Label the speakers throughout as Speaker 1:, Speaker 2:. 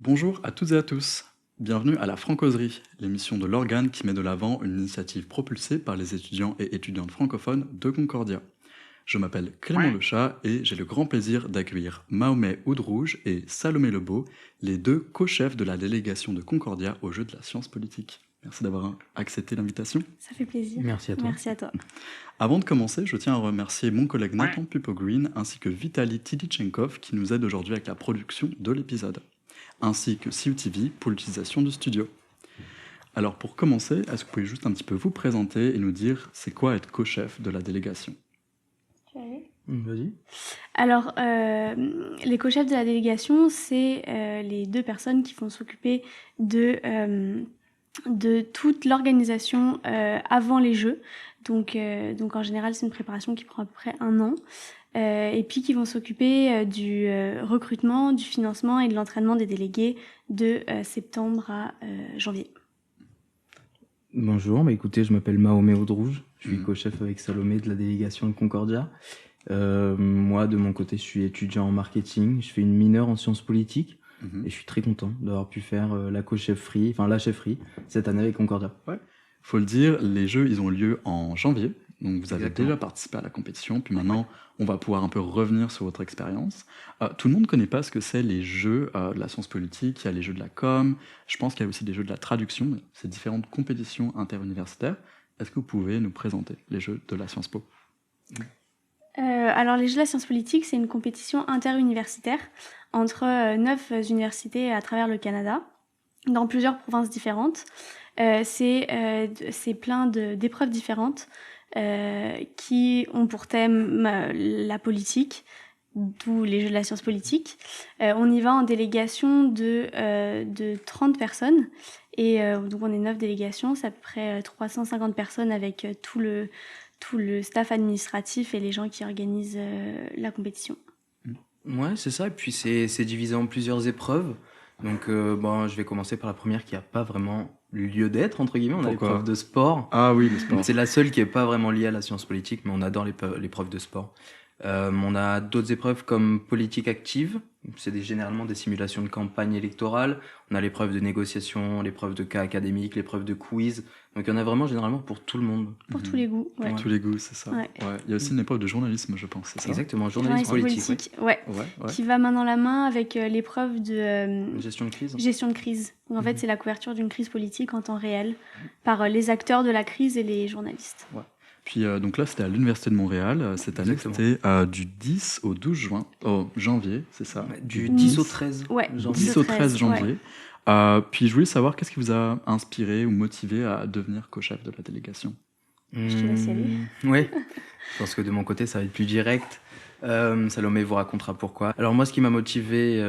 Speaker 1: Bonjour à toutes et à tous. Bienvenue à la Francauserie, l'émission de l'organe qui met de l'avant une initiative propulsée par les étudiants et étudiantes francophones de Concordia. Je m'appelle Clément Lechat et j'ai le grand plaisir d'accueillir Mahomet Oudrouge et Salomé Lebeau, les deux co-chefs de la délégation de Concordia au jeu de la science politique. Merci d'avoir accepté l'invitation.
Speaker 2: Ça fait plaisir.
Speaker 3: Merci à toi.
Speaker 2: Merci à toi.
Speaker 1: Avant de commencer, je tiens à remercier mon collègue Nathan Pupo-Green ainsi que Vitaly Tidichenkov qui nous aide aujourd'hui avec la production de l'épisode, ainsi que CUTV pour l'utilisation du studio. Alors pour commencer, est-ce que vous pouvez juste un petit peu vous présenter et nous dire c'est quoi être co-chef de la délégation?
Speaker 2: Tu vas aller ?
Speaker 3: Vas-y.
Speaker 2: Alors, les co-chefs de la délégation, c'est les deux personnes qui vont s'occuper de toute l'organisation avant les Jeux. Donc en général, c'est une préparation qui prend à peu près 1 an. Et puis qui vont s'occuper du recrutement, du financement et de l'entraînement des délégués de septembre à janvier.
Speaker 3: Bonjour, écoutez, je m'appelle Mahomet Oudrouge, je suis co-chef avec Salomé de la délégation de Concordia. Moi, de mon côté, je suis étudiant en marketing, je fais une mineure en sciences politiques et je suis très content d'avoir pu faire la chefferie cette année avec Concordia.
Speaker 1: Ouais. Faut le dire, les Jeux, ils ont lieu en janvier, donc vous avez
Speaker 3: Exactement.
Speaker 1: déjà participé à la compétition, puis maintenant, on va pouvoir un peu revenir sur votre expérience. Tout le monde ne connaît pas ce que c'est les Jeux de la science politique, il y a les Jeux de la com, je pense qu'il y a aussi des Jeux de la traduction, ces différentes compétitions interuniversitaires. Est-ce que vous pouvez nous présenter les Jeux de la Sciences Po?
Speaker 2: Alors les Jeux de la science politique, c'est une compétition interuniversitaire entre 9 universités à travers le Canada, dans plusieurs provinces différentes. C'est plein d'épreuves différentes qui ont pour thème la politique, d'où les Jeux de la science politique. On y va en délégation de 30 personnes. Et donc on est 9 délégations, c'est à peu près 350 personnes avec tout le staff administratif et les gens qui organisent la compétition.
Speaker 3: Ouais, c'est ça, et puis c'est divisé en plusieurs épreuves. Donc je vais commencer par la première qui n'a pas vraiment lieu d'être, entre guillemets. On a
Speaker 1: Pourquoi ?
Speaker 3: l'épreuve de sport.
Speaker 1: Ah oui, le sport.
Speaker 3: C'est la seule qui n'est pas vraiment liée à la science politique, mais on adore l'épreuve de sport. On a d'autres épreuves comme politique active, c'est généralement des simulations de campagne électorale. On a l'épreuve de négociation, l'épreuve de cas académique, l'épreuve de quiz. Donc il y en a vraiment généralement pour tout le monde.
Speaker 2: Pour tous les goûts, ouais.
Speaker 1: Pour tous les goûts, c'est ça.
Speaker 2: Ouais.
Speaker 1: Ouais. Il y a aussi une épreuve de journalisme, je pense, c'est ça?
Speaker 3: Exactement, journalisme politique.
Speaker 2: Ouais.
Speaker 1: Ouais.
Speaker 2: Qui va main dans la main avec l'épreuve de
Speaker 3: Gestion de crise.
Speaker 2: gestion de crise. Donc, en fait, c'est la couverture d'une crise politique en temps réel par les acteurs de la crise et les journalistes.
Speaker 1: Ouais. Puis donc là, c'était à l'Université de Montréal. Cette année,
Speaker 3: Exactement.
Speaker 1: c'était du 10 au 12 janvier, c'est ça?
Speaker 3: Du 10 au 13
Speaker 2: Ouais,
Speaker 3: janvier.
Speaker 1: 10 au 13 janvier. Puis je voulais savoir, qu'est-ce qui vous a inspiré ou motivé à devenir co-chef de la délégation?
Speaker 2: Je te laisse y aller.
Speaker 3: Oui, je pense que de mon côté, ça va être plus direct. Salomé vous racontera pourquoi. Alors moi, ce qui m'a motivé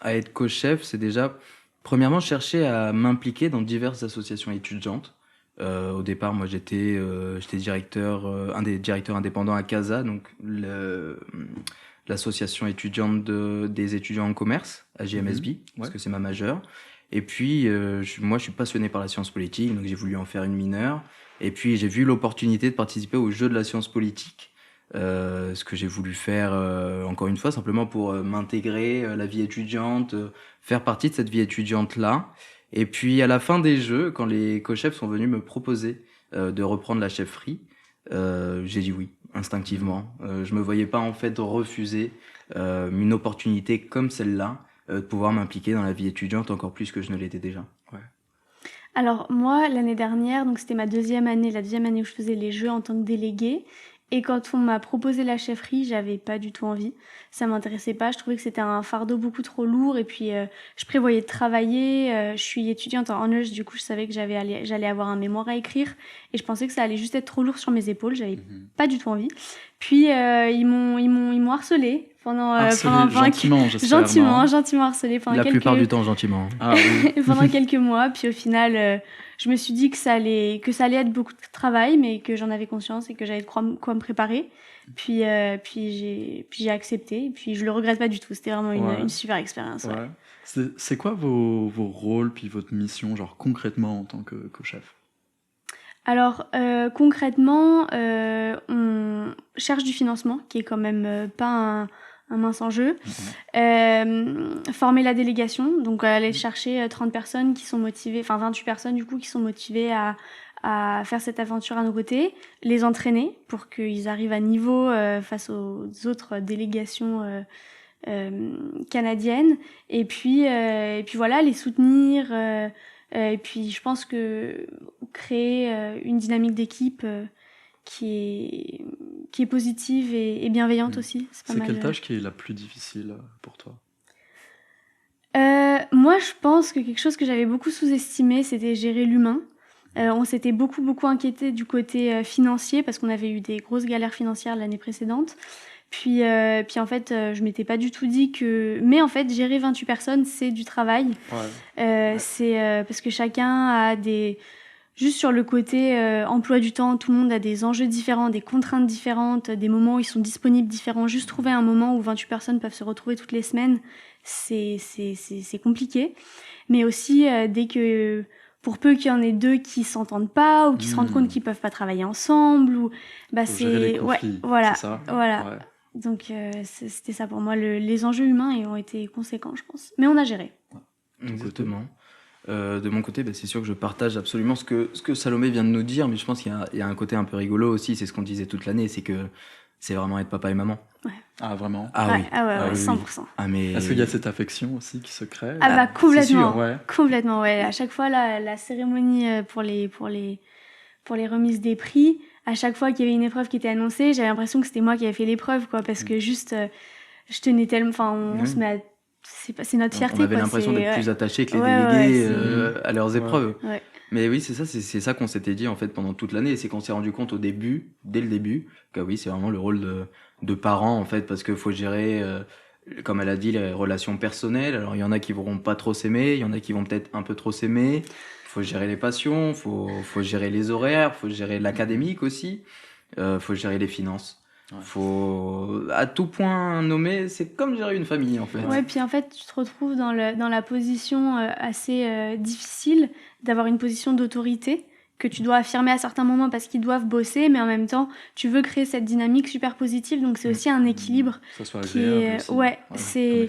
Speaker 3: à être co-chef, c'est déjà, premièrement, chercher à m'impliquer dans diverses associations étudiantes. Au départ, moi, j'étais un des directeurs indépendants à CASA, donc l'association étudiante des étudiants en commerce, à JMSB, parce que c'est ma majeure. Et puis, moi, je suis passionné par la science politique, donc j'ai voulu en faire une mineure. Et puis, j'ai vu l'opportunité de participer au jeu de la science politique, ce que j'ai voulu faire, encore une fois, simplement pour m'intégrer la vie étudiante, faire partie de cette vie étudiante-là. Et puis, à la fin des jeux, quand les co-chefs sont venus me proposer de reprendre la chefferie, j'ai dit oui, instinctivement. Je me voyais pas, en fait, refuser une opportunité comme celle-là, de pouvoir m'impliquer dans la vie étudiante encore plus que je ne l'étais déjà.
Speaker 2: Alors moi, l'année dernière, donc c'était la deuxième année où je faisais les Jeux en tant que déléguée. Et quand on m'a proposé la chefferie, j'avais pas du tout envie. Ça m'intéressait pas. Je trouvais que c'était un fardeau beaucoup trop lourd. Et puis, je prévoyais de travailler. Je suis étudiante en honors, du coup, je savais que j'allais avoir un mémoire à écrire. Et je pensais que ça allait juste être trop lourd sur mes épaules. J'avais pas du tout envie. Puis, ils m'ont harcelée pendant
Speaker 1: gentiment, j'espère.
Speaker 2: gentiment harcelée pendant
Speaker 3: La plupart du temps, gentiment.
Speaker 1: Ah oui.
Speaker 2: pendant quelques mois. Puis au final, je me suis dit que ça allait être beaucoup de travail, mais que j'en avais conscience et que j'avais de quoi me préparer. Puis j'ai accepté. Et puis je le regrette pas du tout. C'était vraiment une super expérience. Ouais.
Speaker 1: C'est quoi vos rôles puis votre mission, genre concrètement en tant que co-chef?
Speaker 2: Alors concrètement, on cherche du financement, qui est quand même pas mince enjeu. Former la délégation, donc aller chercher 30 personnes qui sont motivées, enfin 28 personnes du coup qui sont motivées à faire cette aventure à nos côtés, les entraîner pour qu'ils arrivent à niveau face aux autres délégations canadiennes, et puis voilà, les soutenir, et puis je pense que créer une dynamique d'équipe qui est positive et bienveillante aussi.
Speaker 1: C'est quelle tâche qui est la plus difficile pour toi?
Speaker 2: Moi, je pense que quelque chose que j'avais beaucoup sous-estimé, c'était gérer l'humain. On s'était beaucoup inquiété du côté financier parce qu'on avait eu des grosses galères financières l'année précédente. Puis en fait, je m'étais pas du tout dit que... Mais en fait, gérer 28 personnes, c'est du travail. C'est parce que chacun a des... Juste sur le côté emploi du temps, tout le monde a des enjeux différents, des contraintes différentes, des moments où ils sont disponibles différents. Juste trouver un moment où 28 personnes peuvent se retrouver toutes les semaines, c'est compliqué. Mais aussi, dès que... Pour peu qu'il y en ait deux qui s'entendent pas ou qui se rendent compte qu'ils peuvent pas travailler ensemble, ou
Speaker 1: gérer les conflits,
Speaker 2: voilà,
Speaker 1: c'est ça.
Speaker 2: voilà.
Speaker 1: Ouais.
Speaker 2: Donc c'était ça pour moi. Les enjeux humains ont été conséquents, je pense. Mais on a géré.
Speaker 3: Exactement. De mon côté, c'est sûr que je partage absolument ce que Salomé vient de nous dire, mais je pense qu'il y a un côté un peu rigolo aussi, c'est ce qu'on disait toute l'année, c'est que c'est vraiment être papa et maman.
Speaker 2: Ouais.
Speaker 1: Ah, vraiment?
Speaker 3: Ah oui.
Speaker 2: Ouais, 100%.
Speaker 3: Ah, mais...
Speaker 1: Est-ce qu'il y a cette affection aussi qui se crée?
Speaker 2: Ah bah complètement,
Speaker 1: sûr, ouais.
Speaker 2: Complètement, ouais. À chaque fois, la cérémonie pour les remises des prix, à chaque fois qu'il y avait une épreuve qui était annoncée, j'avais l'impression que c'était moi qui avais fait l'épreuve, quoi, parce que juste, je tenais tellement... Enfin, on se met à... C'est notre fierté,
Speaker 3: on avait
Speaker 2: quoi.
Speaker 3: l'impression d'être plus attachés que les
Speaker 2: Ouais,
Speaker 3: délégués à leurs épreuves.
Speaker 2: Ouais.
Speaker 3: Mais oui, c'est ça qu'on s'était dit en fait pendant toute l'année, et c'est qu'on s'est rendu compte dès le début, que oui, c'est vraiment le rôle de parent en fait, parce qu'il faut gérer, comme elle a dit, les relations personnelles. Alors il y en a qui vont pas trop s'aimer, il y en a qui vont peut-être un peu trop s'aimer. Faut gérer les passions, faut gérer les horaires, faut gérer l'académique aussi, faut gérer les finances. Faut à tout point nommer, c'est comme gérer une famille en fait.
Speaker 2: Ouais, puis en fait, tu te retrouves dans la position assez difficile d'avoir une position d'autorité que tu dois affirmer à certains moments parce qu'ils doivent bosser, mais en même temps, tu veux créer cette dynamique super positive, donc c'est aussi un équilibre.
Speaker 1: Que ça soit agréable aussi,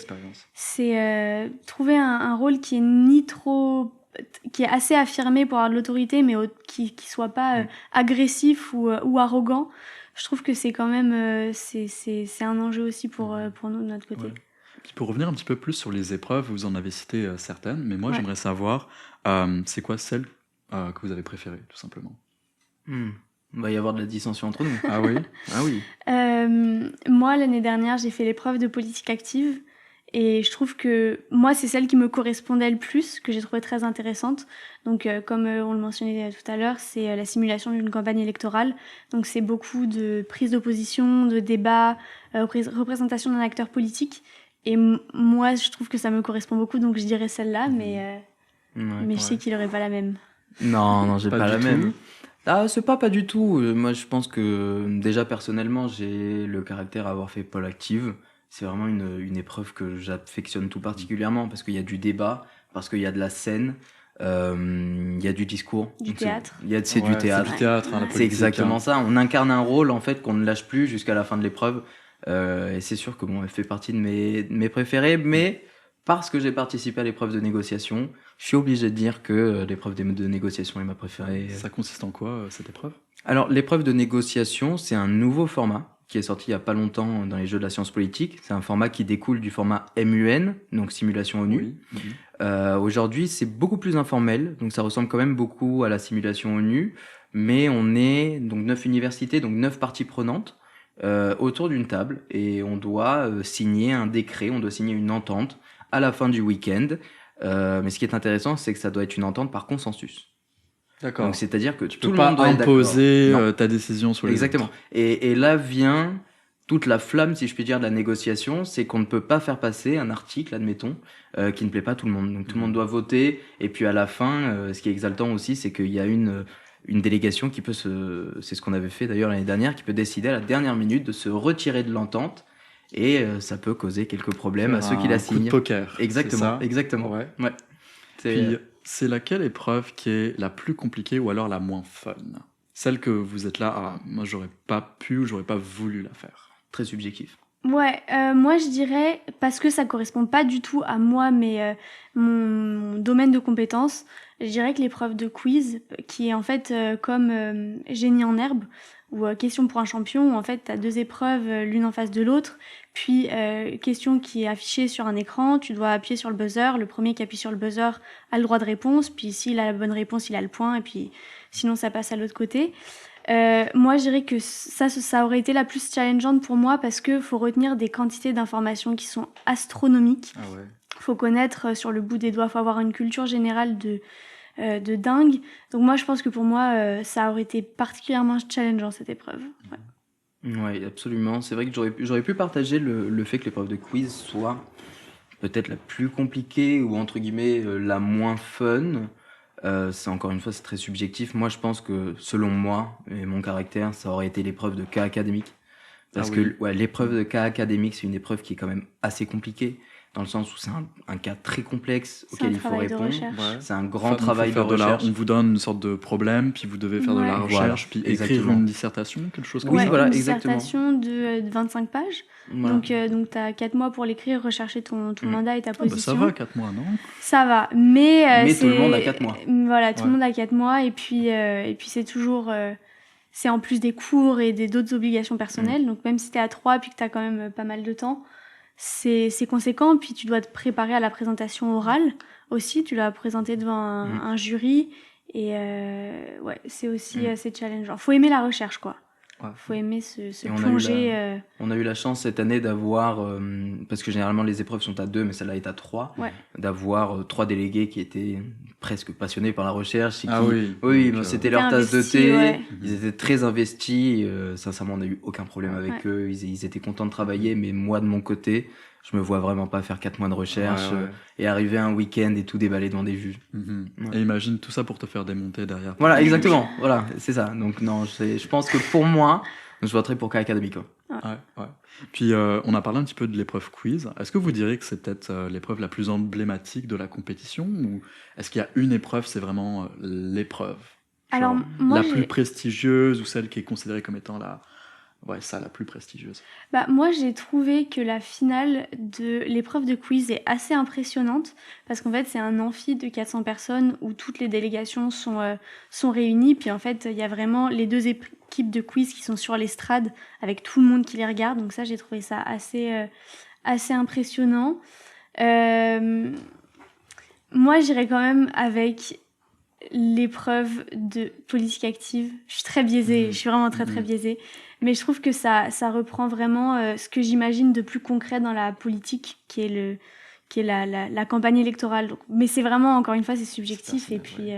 Speaker 2: c'est trouver un rôle qui est assez affirmé pour avoir de l'autorité, mais qui soit pas agressif ou arrogant. Je trouve que c'est quand même c'est un enjeu aussi pour nous de notre côté.
Speaker 1: Ouais. Puis pour revenir un petit peu plus sur les épreuves, vous en avez cité certaines, mais moi j'aimerais savoir c'est quoi celle que vous avez préférée, tout simplement.
Speaker 3: Il va y avoir de la dissension entre nous.
Speaker 1: Ah oui?
Speaker 3: Ah oui.
Speaker 2: Moi, l'année dernière, j'ai fait l'épreuve de politique active. Et je trouve que moi, c'est celle qui me correspondait le plus, que j'ai trouvé très intéressante. Donc, comme on le mentionnait tout à l'heure, c'est la simulation d'une campagne électorale. Donc, c'est beaucoup de prise d'opposition, de débats, représentation d'un acteur politique. Et moi, je trouve que ça me correspond beaucoup, donc je dirais celle-là, mais je sais qu'il n'aurait pas la même.
Speaker 3: Non, j'ai pas la
Speaker 1: du
Speaker 3: même.
Speaker 1: tout.
Speaker 3: Ah, c'est pas du tout. Moi, je pense que déjà personnellement, j'ai le caractère à avoir fait Pôle Active. C'est vraiment une épreuve que j'affectionne tout particulièrement parce qu'il y a du débat, parce qu'il y a de la scène, il y a du discours.
Speaker 2: Du théâtre.
Speaker 3: C'est du théâtre.
Speaker 1: C'est du théâtre, la politique,
Speaker 3: C'est exactement ça. On incarne un rôle en fait qu'on ne lâche plus jusqu'à la fin de l'épreuve. Et c'est sûr que elle fait partie de mes préférés, mais parce que j'ai participé à l'épreuve de négociation, je suis obligé de dire que l'épreuve de négociation est ma préférée.
Speaker 1: Ça consiste en quoi, cette épreuve?
Speaker 3: Alors, l'épreuve de négociation, c'est un nouveau format qui est sorti il y a pas longtemps dans les Jeux de la science politique. C'est un format qui découle du format MUN, donc simulation ONU.
Speaker 1: Oui.
Speaker 3: Aujourd'hui, c'est beaucoup plus informel, donc ça ressemble quand même beaucoup à la simulation ONU, mais on est donc 9 universités, donc 9 parties prenantes autour d'une table, et on doit signer un décret, on doit signer une entente à la fin du week-end. Mais ce qui est intéressant, c'est que ça doit être une entente par consensus.
Speaker 1: D'accord.
Speaker 3: Donc c'est-à-dire que
Speaker 1: Tu
Speaker 3: tout
Speaker 1: peux
Speaker 3: le monde
Speaker 1: pas
Speaker 3: doit être d'accord.
Speaker 1: imposer
Speaker 3: Non.
Speaker 1: ta décision sur les
Speaker 3: Exactement.
Speaker 1: autres.
Speaker 3: Et là vient toute la flamme, si je puis dire, de la négociation, c'est qu'on ne peut pas faire passer un article, admettons, qui ne plaît pas à tout le monde. Donc tout le monde doit voter, et puis à la fin, ce qui est exaltant aussi, c'est qu'il y a une délégation qui peut c'est ce qu'on avait fait d'ailleurs l'année dernière, qui peut décider à la dernière minute de se retirer de l'entente, et ça peut causer quelques problèmes à ceux qui la
Speaker 1: Un coup de
Speaker 3: signent.
Speaker 1: poker.
Speaker 3: Exactement,
Speaker 1: c'est ça
Speaker 3: exactement.
Speaker 1: Ouais.
Speaker 3: C'est-
Speaker 1: Puis, c'est laquelle épreuve qui est la plus compliquée ou alors la moins fun? Celle que vous êtes là, moi j'aurais pas pu ou j'aurais pas voulu la faire.
Speaker 3: Très subjectif.
Speaker 2: Ouais, moi je dirais, parce que ça correspond pas du tout à moi, mais mon domaine de compétences, je dirais que l'épreuve de quiz, qui est en fait comme génie en herbe, ou question pour un champion, où en fait tu as deux épreuves l'une en face de l'autre, puis question qui est affichée sur un écran, tu dois appuyer sur le buzzer, le premier qui appuie sur le buzzer a le droit de réponse, puis s'il a la bonne réponse, il a le point, et puis sinon ça passe à l'autre côté. Moi, je dirais que ça aurait été la plus challengeante pour moi parce que faut retenir des quantités d'informations qui sont astronomiques.
Speaker 1: Ah ouais.
Speaker 2: Faut connaître sur le bout des doigts, faut avoir une culture générale de dingue. Donc moi, je pense que pour moi, ça aurait été particulièrement challengeant cette épreuve. Ouais.
Speaker 3: Ouais, absolument. C'est vrai que j'aurais pu partager le fait que l'épreuve de quiz soit peut-être la plus compliquée ou entre guillemets la moins fun. C'est encore une fois, c'est très subjectif. Moi, je pense que selon moi et mon caractère, ça aurait été l'épreuve de cas académique. Parce que ouais, l'épreuve de cas académique, c'est une épreuve qui est quand même assez compliquée, dans le sens où c'est un cas très complexe auquel il faut répondre.
Speaker 2: Ouais.
Speaker 3: C'est un grand travail de
Speaker 1: recherche.
Speaker 3: recherche.
Speaker 1: On vous donne une sorte de problème, puis vous devez faire de la recherche, puis écrire une dissertation, quelque chose comme
Speaker 2: ça.
Speaker 1: ça.
Speaker 3: Voilà,
Speaker 2: une
Speaker 3: exactement.
Speaker 2: dissertation de 25 pages. Voilà. Donc tu as 4 mois pour l'écrire, rechercher ton mandat et ta position.
Speaker 1: Ça va, 4 mois, non?
Speaker 2: Ça va, mais
Speaker 3: tout le monde a 4 mois.
Speaker 2: Voilà, tout le monde a 4 mois, et puis c'est toujours... c'est en plus des cours et d'autres obligations personnelles. Donc même si tu es à 3 puis que tu as quand même pas mal de temps, c'est conséquent. Puis tu dois te préparer à la présentation orale aussi. Tu dois présenter devant un jury. Et ouais, c'est aussi assez challengeant. Faut aimer la recherche, quoi. Ouais. Faut aimer se plonger.
Speaker 3: On a eu la chance cette année d'avoir, parce que généralement les épreuves sont à 2, mais celle-là est à 3, d'avoir 3 délégués qui étaient presque passionnés par la recherche. Oui, c'était leur tasse de thé. Ouais. Ils étaient très investis. Sincèrement, on n'a eu aucun problème avec eux. Ils étaient contents de travailler, mais moi de mon côté, je me vois vraiment pas faire 4 mois de recherche et arriver un week-end et tout déballer devant des juges.
Speaker 1: Et imagine tout ça pour te faire démonter derrière.
Speaker 3: Voilà, exactement. Voilà, c'est ça. Donc non, je pense que pour moi, je voterai pour cas académique.
Speaker 1: Ouais. Puis on a parlé un petit peu de l'épreuve quiz. Est-ce que vous diriez que c'est peut-être l'épreuve la plus emblématique de la compétition, ou est-ce qu'il y a une épreuve, c'est vraiment l'épreuve?
Speaker 2: Alors, moi,
Speaker 1: la plus prestigieuse, ou celle qui est considérée comme étant la plus prestigieuse.
Speaker 2: Moi, j'ai trouvé que la finale de l'épreuve de quiz est assez impressionnante, parce qu'en fait, c'est un amphi de 400 personnes où toutes les délégations sont réunies. Puis en fait, il y a vraiment les deux équipes de quiz qui sont sur l'estrade, avec tout le monde qui les regarde. Donc ça, j'ai trouvé ça assez impressionnant. Moi, j'irais quand même avec l'épreuve de politique active. Je suis très biaisée, je suis vraiment très très biaisée. Mais je trouve que ça reprend vraiment ce que j'imagine de plus concret dans la politique, qui est la campagne électorale. Donc, mais c'est vraiment, encore une fois, c'est subjectif. Et puis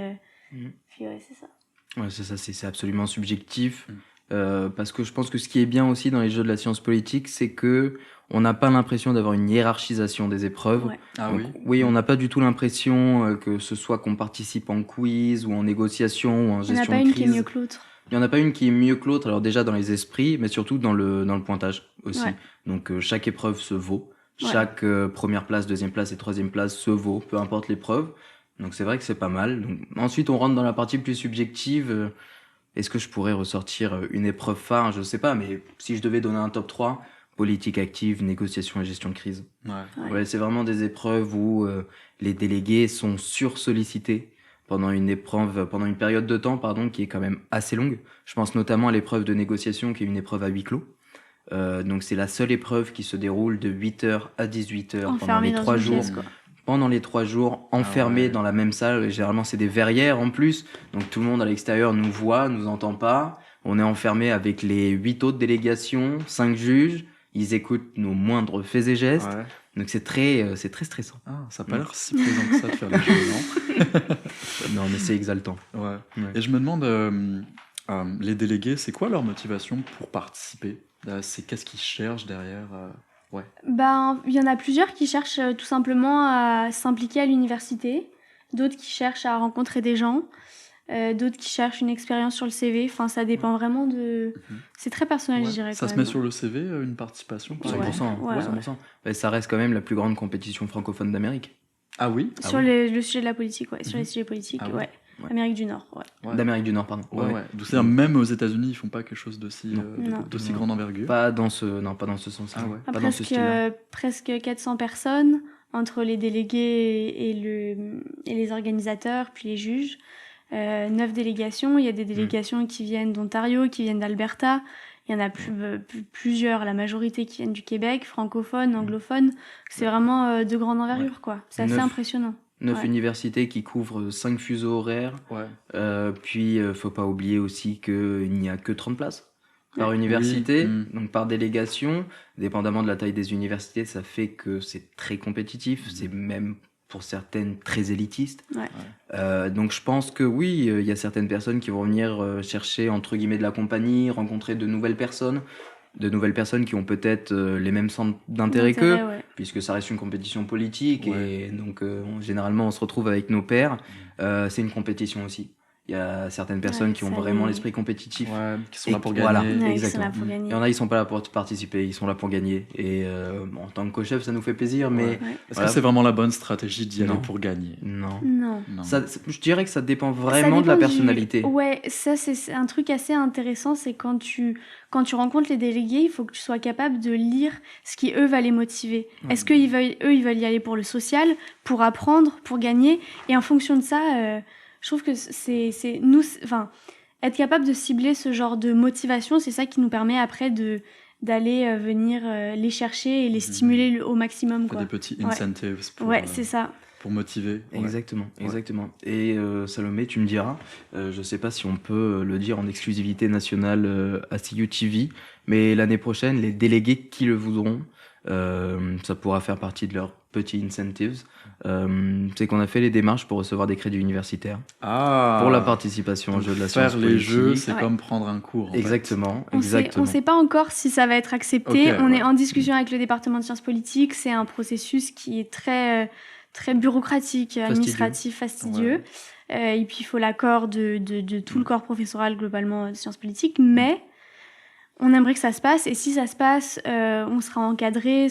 Speaker 2: c'est ça.
Speaker 3: Ouais, c'est ça, c'est absolument subjectif. Parce que je pense que ce qui est bien aussi dans les jeux de la science politique, c'est que on n'a pas l'impression d'avoir une hiérarchisation des épreuves.
Speaker 2: Ouais.
Speaker 1: Donc,
Speaker 3: oui, on n'a pas du tout l'impression que ce soit qu'on participe en quiz ou en négociation ou en gestion de crise.
Speaker 2: Il n'y en a pas une qui est mieux que l'autre.
Speaker 3: Il n'y en a pas une qui est mieux que l'autre, alors déjà dans les esprits, mais surtout dans le pointage aussi. Ouais. Donc chaque épreuve se vaut. Chaque première place, deuxième place et troisième place se vaut, peu importe l'épreuve. Donc c'est vrai que c'est pas mal. Donc, ensuite, on rentre dans la partie plus subjective. Est-ce que je pourrais ressortir une épreuve phare? Je sais pas, mais si je devais donner un top 3, politique active, négociation et gestion de crise. Ouais, c'est vraiment des épreuves où les délégués sont sursollicités pendant une période de temps, qui est quand même assez longue. Je pense notamment à l'épreuve de négociation, qui est une épreuve à huis clos. Donc c'est la seule épreuve qui se déroule de 8h à 18h pendant les 3 jours. Pièce, pendant les 3 jours, enfermés dans la même salle. Et généralement, c'est des verrières en plus. Donc tout le monde à l'extérieur nous voit, nous entend pas. On est enfermés avec les 8 autres délégations, 5 juges. Ils écoutent nos moindres faits et gestes. Ouais. Donc c'est très stressant.
Speaker 1: Ah, ça n'a pas l'air si plaisant que ça de faire les jeux, non?
Speaker 3: Non, mais c'est exaltant.
Speaker 1: Ouais. Et je me demande, les délégués, c'est quoi leur motivation pour participer? Qu'est-ce qu'ils cherchent derrière?
Speaker 2: Il y en a plusieurs qui cherchent tout simplement à s'impliquer à l'université, d'autres qui cherchent à rencontrer des gens, d'autres qui cherchent une expérience sur le CV. Enfin, ça dépend vraiment de... C'est très personnel, je dirais.
Speaker 1: Ça se met sur le CV, une participation?
Speaker 3: 100%. 100%. Ouais. Ça reste quand même la plus grande compétition francophone d'Amérique.
Speaker 1: Ah oui?
Speaker 2: Sur le sujet de la politique, sur les sujets politiques, Amérique du Nord,
Speaker 1: Ouais.
Speaker 3: D'Amérique du Nord, pardon.
Speaker 1: Ouais. D'où c'est même aux États-Unis, ils font pas quelque chose d'aussi grande envergure.
Speaker 3: Pas dans ce sens-là.
Speaker 1: Ah ouais.
Speaker 3: Pas dans ce style-là.
Speaker 2: Presque 400 personnes entre les délégués et les organisateurs, puis les juges. 9 délégations. Il y a des délégations qui viennent d'Ontario, qui viennent d'Alberta. Il y en a plusieurs, la majorité qui viennent du Québec, francophones, anglophones. C'est vraiment de grande envergure, quoi. C'est assez impressionnant.
Speaker 3: 9 universités qui couvrent 5 fuseaux horaires. Puis, faut pas oublier aussi qu'il n'y a que 30 places par université, donc par délégation. Dépendamment de la taille des universités, ça fait que c'est très compétitif. C'est même, pour certaines, très élitiste. Donc je pense que oui, il y a certaines personnes qui vont venir chercher, entre guillemets, de la compagnie, rencontrer de nouvelles personnes qui ont peut-être les mêmes centres d'intérêt qu'eux, puisque ça reste une compétition politique, et donc généralement on se retrouve avec nos pairs. C'est une compétition aussi. Il y a certaines personnes qui ont vraiment l'esprit compétitif,
Speaker 1: qui sont là pour gagner.
Speaker 3: Voilà, exactement. Il y en a, ils sont pas là pour participer, ils sont là pour gagner. Et en tant que co-chef, ça nous fait plaisir, mais
Speaker 1: est-ce que c'est vraiment la bonne stratégie d'y aller pour gagner?
Speaker 2: Non.
Speaker 3: Je dirais que ça dépend vraiment de la personnalité.
Speaker 2: Ouais, ça c'est un truc assez intéressant, c'est quand tu rencontres les délégués, il faut que tu sois capable de lire ce qui eux va les motiver. Est-ce qu'ils veulent y aller pour le social, pour apprendre, pour gagner, et en fonction de ça. Je trouve que c'est être capable de cibler ce genre de motivation, c'est ça qui nous permet après d'aller venir les chercher et les stimuler au maximum, quoi.
Speaker 1: Des petits incentives
Speaker 2: c'est ça.
Speaker 1: Pour motiver.
Speaker 3: Exactement. Et Salomé, tu me diras, je sais pas si on peut le dire en exclusivité nationale à CU TV, mais l'année prochaine, les délégués qui le voudront, ça pourra faire partie de leurs petits incentives. C'est qu'on a fait les démarches pour recevoir des crédits universitaires pour la participation aux Jeux de la science politique.
Speaker 1: Faire les jeux, c'est comme prendre un cours.
Speaker 3: Exactement.
Speaker 2: On sait pas encore si ça va être accepté. On est en discussion avec le département de sciences politiques. C'est un processus qui est très, très bureaucratique, administratif, fastidieux. Et puis il faut l'accord de tout le corps professoral globalement de sciences politiques. Mais on aimerait que ça se passe. Et si ça se passe, on sera encadré,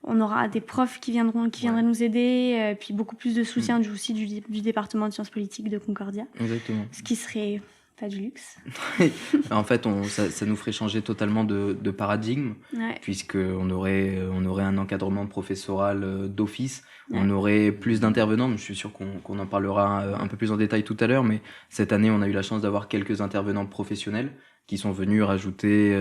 Speaker 2: on aura des profs qui viendraient nous aider, puis beaucoup plus de soutien du département de sciences politiques de Concordia.
Speaker 3: Exactement.
Speaker 2: Ce qui serait pas du luxe.
Speaker 3: En fait, ça nous ferait changer totalement de paradigme, puisqu'on aurait un encadrement professoral d'office, on aurait plus d'intervenants. Je suis sûr qu'on en parlera un peu plus en détail tout à l'heure, mais cette année, on a eu la chance d'avoir quelques intervenants professionnels qui sont venus rajouter...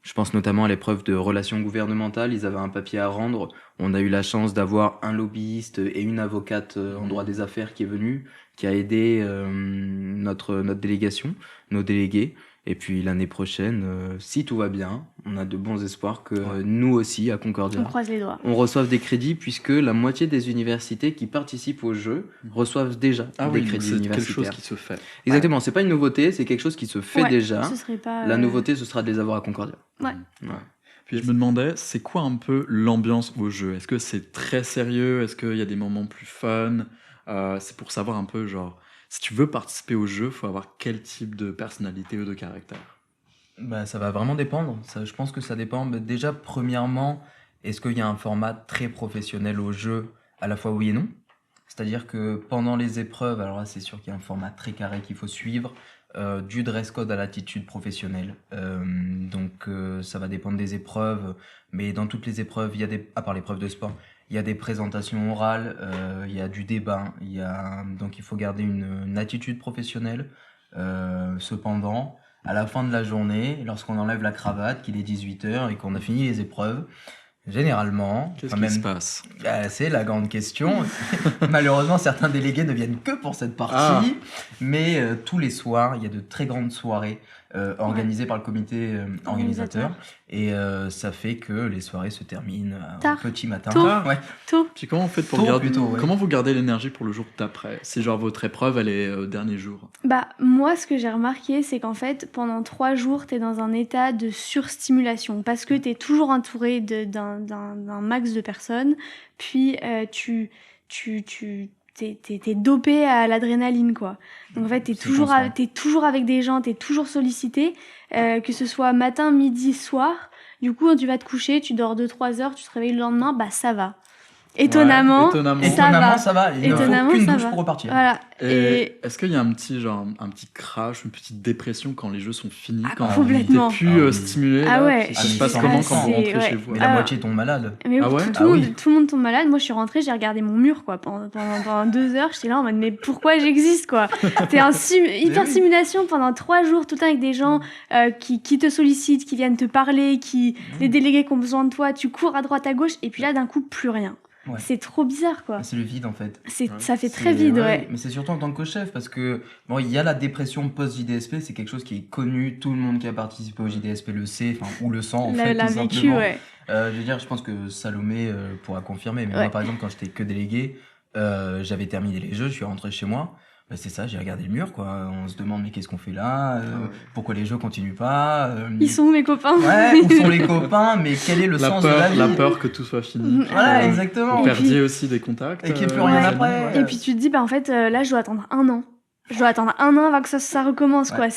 Speaker 3: je pense notamment à l'épreuve de relations gouvernementales. Ils avaient un papier à rendre. On a eu la chance d'avoir un lobbyiste et une avocate en droit des affaires qui est venue, qui a aidé notre délégation, nos délégués. Et puis l'année prochaine, si tout va bien, on a de bons espoirs que nous aussi, à Concordia,
Speaker 2: on croise les doigts.
Speaker 3: On reçoive des crédits, puisque la moitié des universités qui participent aux Jeux reçoivent déjà des crédits universitaires.
Speaker 1: C'est quelque chose qui se fait.
Speaker 3: Exactement, c'est pas une nouveauté, c'est quelque chose qui se fait déjà.
Speaker 2: Ce serait pas,
Speaker 3: La nouveauté, ce sera de les avoir à Concordia.
Speaker 1: Puis je me demandais, c'est quoi un peu l'ambiance au jeu? Est-ce que c'est très sérieux? Est-ce qu'il y a des moments plus fun? C'est pour savoir un peu, genre, si tu veux participer au jeu, il faut avoir quel type de personnalité ou de caractère?
Speaker 3: Ça va vraiment dépendre. Je pense que ça dépend. Déjà, premièrement, est-ce qu'il y a un format très professionnel au jeu? À la fois oui et non. C'est-à-dire que pendant les épreuves, alors là, c'est sûr qu'il y a un format très carré qu'il faut suivre, du dress code à l'attitude professionnelle. Donc, ça va dépendre des épreuves. Mais dans toutes les épreuves, à part l'épreuve de sport, il y a des présentations orales, il y a du débat, donc il faut garder une attitude professionnelle. Cependant, à la fin de la journée, lorsqu'on enlève la cravate, qu'il est 18h et qu'on a fini les épreuves, généralement...
Speaker 1: Qu'est-ce qui se passe?
Speaker 3: C'est la grande question. Malheureusement, certains délégués ne viennent que pour cette partie, mais tous les soirs, il y a de très grandes soirées organisées par le comité organisateur. Et ça fait que les soirées se terminent au petit matin.
Speaker 2: Tôt.
Speaker 1: Puis comment vous faites comment vous gardez l'énergie pour le jour d'après? Si genre votre épreuve, elle est au dernier jour.
Speaker 2: Moi, ce que j'ai remarqué, c'est qu'en fait, pendant 3 jours, t'es dans un état de surstimulation, parce que t'es toujours entouré d'un max de personnes, puis t'es dopé à l'adrénaline, quoi. Donc en fait, t'es toujours avec des gens, t'es toujours sollicité, que ce soit matin, midi, soir. Du coup, quand tu vas te coucher, tu dors 2-3 heures, tu te réveilles le lendemain, ça va. Étonnamment,
Speaker 1: étonnamment.
Speaker 2: ça va.
Speaker 4: Il ne faut
Speaker 2: Étonnamment,
Speaker 4: qu'une
Speaker 2: ça
Speaker 4: douche
Speaker 2: va.
Speaker 4: pour repartir.
Speaker 2: Voilà.
Speaker 1: Et est-ce qu'il y a un petit crash, une petite dépression quand les jeux sont finis,
Speaker 2: Ah,
Speaker 1: quand
Speaker 2: complètement.
Speaker 1: t'es plus
Speaker 4: oui.
Speaker 1: stimulé
Speaker 2: Ah
Speaker 1: là,
Speaker 2: ouais.
Speaker 1: ça se
Speaker 4: mais
Speaker 1: passe
Speaker 4: c'est-
Speaker 1: comment quand vous
Speaker 2: c'est-
Speaker 1: rentrez
Speaker 2: ouais.
Speaker 1: chez vous?
Speaker 4: Mais
Speaker 2: Ah.
Speaker 4: la moitié tombe malade.
Speaker 2: Mais
Speaker 1: Ah
Speaker 2: oui,
Speaker 1: ouais
Speaker 2: tout,
Speaker 4: Ah
Speaker 2: le monde,
Speaker 4: oui.
Speaker 2: tout le monde tombe malade. Moi, je suis rentrée, j'ai regardé mon mur quoi, pendant 2 heures. J'étais là en mode, mais pourquoi j'existe quoi? T'es hyper
Speaker 4: oui.
Speaker 2: simulation pendant 3 jours, tout le temps avec des gens qui te sollicitent, qui viennent te parler, les délégués qui ont besoin de toi. Tu cours à droite, à gauche, et puis là, d'un coup, plus rien.
Speaker 4: Ouais.
Speaker 2: C'est trop bizarre quoi.
Speaker 4: C'est le vide en fait.
Speaker 2: Ça fait
Speaker 4: C'est-
Speaker 2: très vide, ouais.
Speaker 4: Mais c'est surtout en tant que chef parce que bon, il y a la dépression post-JDSP, c'est quelque chose qui est connu, tout le monde qui a participé au JDSP le sait, enfin ou le sent en fait
Speaker 2: L'a
Speaker 4: tout
Speaker 2: vécu,
Speaker 4: simplement.
Speaker 2: ouais.
Speaker 4: Je veux dire, je pense que Salomé pourra confirmer, mais
Speaker 2: Ouais.
Speaker 4: moi par exemple quand j'étais que délégué, j'avais terminé les jeux, je suis rentré chez moi. Bah, c'est ça, j'ai regardé le mur quoi. On se demande mais qu'est-ce qu'on fait là pourquoi les jeux continuent pas
Speaker 2: Ils sont où mes copains?
Speaker 4: Ouais, où sont les copains, mais quel est le
Speaker 1: La
Speaker 4: sens de la
Speaker 1: peur,
Speaker 4: vie
Speaker 1: la peur que tout soit fini.
Speaker 4: Voilà,
Speaker 2: Ouais.
Speaker 4: exactement.
Speaker 1: Vous
Speaker 2: Et
Speaker 1: perdiez
Speaker 2: puis-
Speaker 1: aussi des contacts.
Speaker 4: Et qu'il y ait plus rien
Speaker 2: Ouais.
Speaker 4: après.
Speaker 1: ouais.
Speaker 2: Et puis tu te dis, bah en fait, là, je dois attendre 1 an. Je dois attendre 1 an avant que ça recommence,
Speaker 4: Ouais.
Speaker 2: quoi.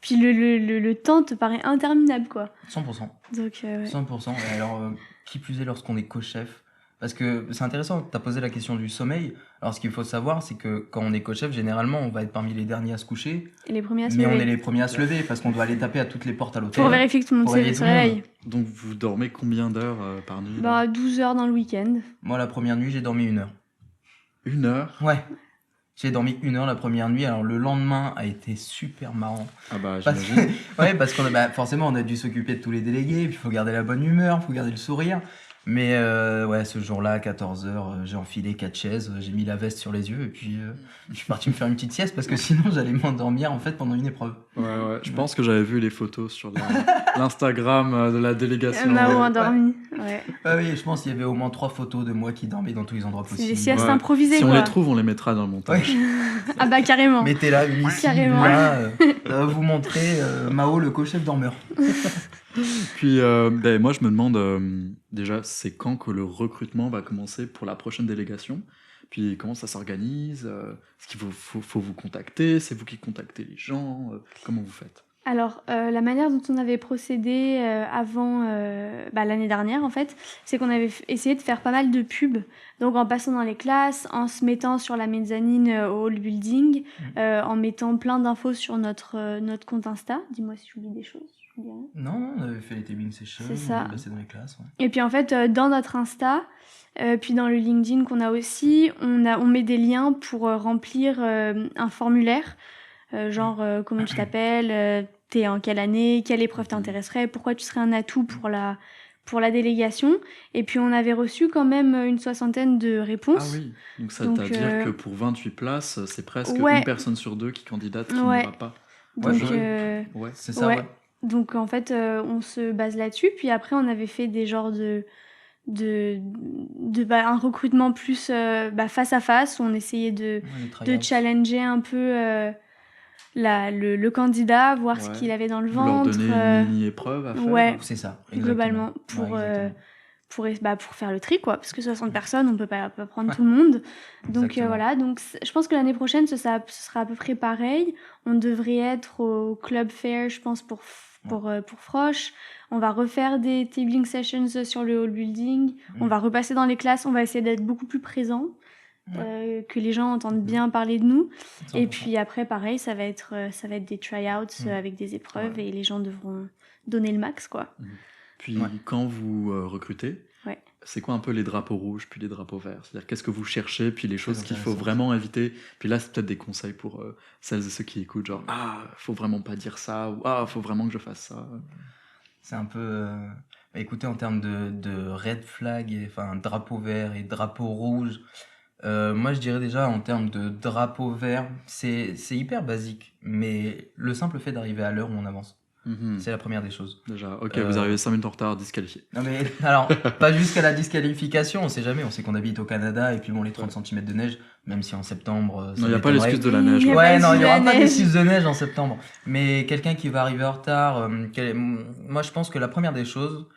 Speaker 2: Puis le temps te paraît interminable, quoi.
Speaker 4: 100%.
Speaker 2: Donc, ouais.
Speaker 4: 100%. Et alors, qui plus est lorsqu'on est co-chef. Parce que c'est intéressant, tu as posé la question du sommeil. Alors, ce qu'il faut savoir, c'est que quand on est co-chef, généralement, on va être parmi les derniers à se coucher.
Speaker 2: Et les premiers à se
Speaker 4: Mais on
Speaker 2: lever.
Speaker 4: est les premiers à se lever parce qu'on doit aller taper à toutes les portes à l'hôtel.
Speaker 2: Pour vérifier que tout le monde
Speaker 4: Pour
Speaker 2: se
Speaker 4: réveiller tout le monde.
Speaker 2: réveille.
Speaker 1: Donc vous dormez combien d'heures par nuit là
Speaker 2: Bah, 12 heures dans le week-end.
Speaker 4: Moi, la première nuit, j'ai dormi 1 heure.
Speaker 1: 1 heure?
Speaker 4: Ouais. J'ai dormi 1 heure la première nuit. Alors, le lendemain a été super marrant.
Speaker 1: Ah bah
Speaker 4: Parce
Speaker 1: j'imagine.
Speaker 4: ouais, parce qu'on a, bah, forcément, on a dû s'occuper de tous les délégués, puis il faut garder la bonne humeur, il faut garder le sourire. Mais ouais, ce jour-là, à 14h, j'ai enfilé 4 chaises, j'ai mis la veste sur les yeux, et puis je suis parti me faire une petite sieste, parce que sinon, j'allais m'endormir, en fait, pendant une épreuve.
Speaker 1: Ouais, je pense que j'avais vu les photos sur l'Instagram de la délégation.
Speaker 2: Mao
Speaker 4: ouais.
Speaker 2: endormi. Ouais.
Speaker 4: Ah oui, je pense qu'il y avait au moins 3 photos de moi qui dormais dans tous les endroits
Speaker 2: C'est
Speaker 4: possibles.
Speaker 2: des siestes
Speaker 1: Ouais.
Speaker 2: improvisées,
Speaker 1: Si on
Speaker 2: quoi.
Speaker 1: les trouve, on les mettra dans le montage.
Speaker 2: Ah bah, carrément.
Speaker 4: Mettez-la, une ici,
Speaker 2: Carrément.
Speaker 4: une là, ça va vous montrer Mao, le co-chef dormeur.
Speaker 1: Puis moi, je me demande déjà, c'est quand que le recrutement va commencer pour la prochaine délégation? Puis comment ça s'organise? Est-ce qu'il faut vous contacter? C'est vous qui contactez les gens? Comment vous faites?
Speaker 2: Alors, la manière dont on avait procédé avant l'année dernière, en fait, c'est qu'on avait essayé de faire pas mal de pubs. Donc, en passant dans les classes, en se mettant sur la mezzanine au hall building, en mettant plein d'infos sur notre compte Insta. Dis-moi si j'oublie des choses. j'oublie rien.
Speaker 4: Non, on avait fait les tabling sessions,
Speaker 2: C'est
Speaker 4: on
Speaker 2: ça.
Speaker 4: avait passé dans les classes. Ouais.
Speaker 2: Et puis, en fait, dans notre Insta, puis dans le LinkedIn qu'on a aussi, on met des liens pour remplir un formulaire. Comment tu t'appelles, t'es en quelle année, quelle épreuve t'intéresserait, pourquoi tu serais un atout pour la délégation. Et puis on avait reçu quand même une 60aine de
Speaker 1: Ah
Speaker 2: réponses.
Speaker 1: oui, donc ça
Speaker 2: Donc,
Speaker 1: veut dire que pour 28 places, c'est presque
Speaker 2: ouais.
Speaker 1: une personne sur 2 qui candidate qui
Speaker 2: Ouais.
Speaker 1: n'ira pas.
Speaker 2: Donc,
Speaker 4: Ouais,
Speaker 1: Ouais.
Speaker 4: C'est ça,
Speaker 2: Ouais.
Speaker 4: ouais.
Speaker 2: donc en fait, on se base là-dessus. Puis après, on avait fait des genres un recrutement plus face à face, où on essayait de
Speaker 4: Ouais, les tryouts.
Speaker 2: challenger un peu le candidat, voir ce
Speaker 1: Ouais.
Speaker 2: qu'il avait dans le
Speaker 1: Vous leur
Speaker 2: ventre.
Speaker 1: donnez une mini-épreuve à faire?
Speaker 2: ouais.
Speaker 4: C'est ça,
Speaker 2: Globalement,
Speaker 4: exactement.
Speaker 2: pour faire le tri, quoi, parce que 60 personnes, on peut pas prendre tout le monde. Donc
Speaker 4: Exactement.
Speaker 2: voilà, je pense que l'année prochaine, ce sera à peu près pareil. On devrait être au Club Fair, je pense, pour Frosh. On va refaire des tabling sessions sur le hall building. On va repasser dans les classes, on va essayer d'être beaucoup plus présent, que les gens entendent bien parler de nous.
Speaker 4: 100%.
Speaker 2: Et puis après, pareil, ça va être des tryouts avec des épreuves et les gens devront donner le max, quoi.
Speaker 1: Puis
Speaker 4: Ouais.
Speaker 1: quand vous recrutez,
Speaker 2: Ouais.
Speaker 1: c'est quoi un peu les drapeaux rouges puis les drapeaux verts? C'est-à-dire qu'est-ce que vous cherchez, puis les choses qu'il faut
Speaker 4: intéressant.
Speaker 1: vraiment éviter? Puis là, c'est peut-être des conseils pour celles et ceux qui écoutent, genre faut vraiment pas dire ça, ou faut vraiment que je fasse ça.
Speaker 4: C'est un peu... écoutez, en termes de red flag, enfin drapeau vert et drapeau rouge, moi je dirais déjà en termes de drapeau vert, c'est hyper basique, mais le simple fait d'arriver à l'heure où on avance, c'est la première des choses.
Speaker 1: Déjà, ok, vous arrivez 5 minutes en retard, disqualifié.
Speaker 4: Non mais alors, pas jusqu'à la disqualification, on sait jamais, on sait qu'on habite au Canada et puis bon, les 30 cm de neige, même si en septembre... ça
Speaker 1: Non, il n'y a pas
Speaker 4: m'étonnerait.
Speaker 1: l'excuse de la neige.
Speaker 2: Il y a
Speaker 1: là.
Speaker 2: pas
Speaker 4: Ouais, non, il n'y aura
Speaker 2: de
Speaker 4: pas
Speaker 2: neige.
Speaker 4: d'excuse de neige en septembre. Mais quelqu'un qui va arriver en retard, moi je pense que la première des choses,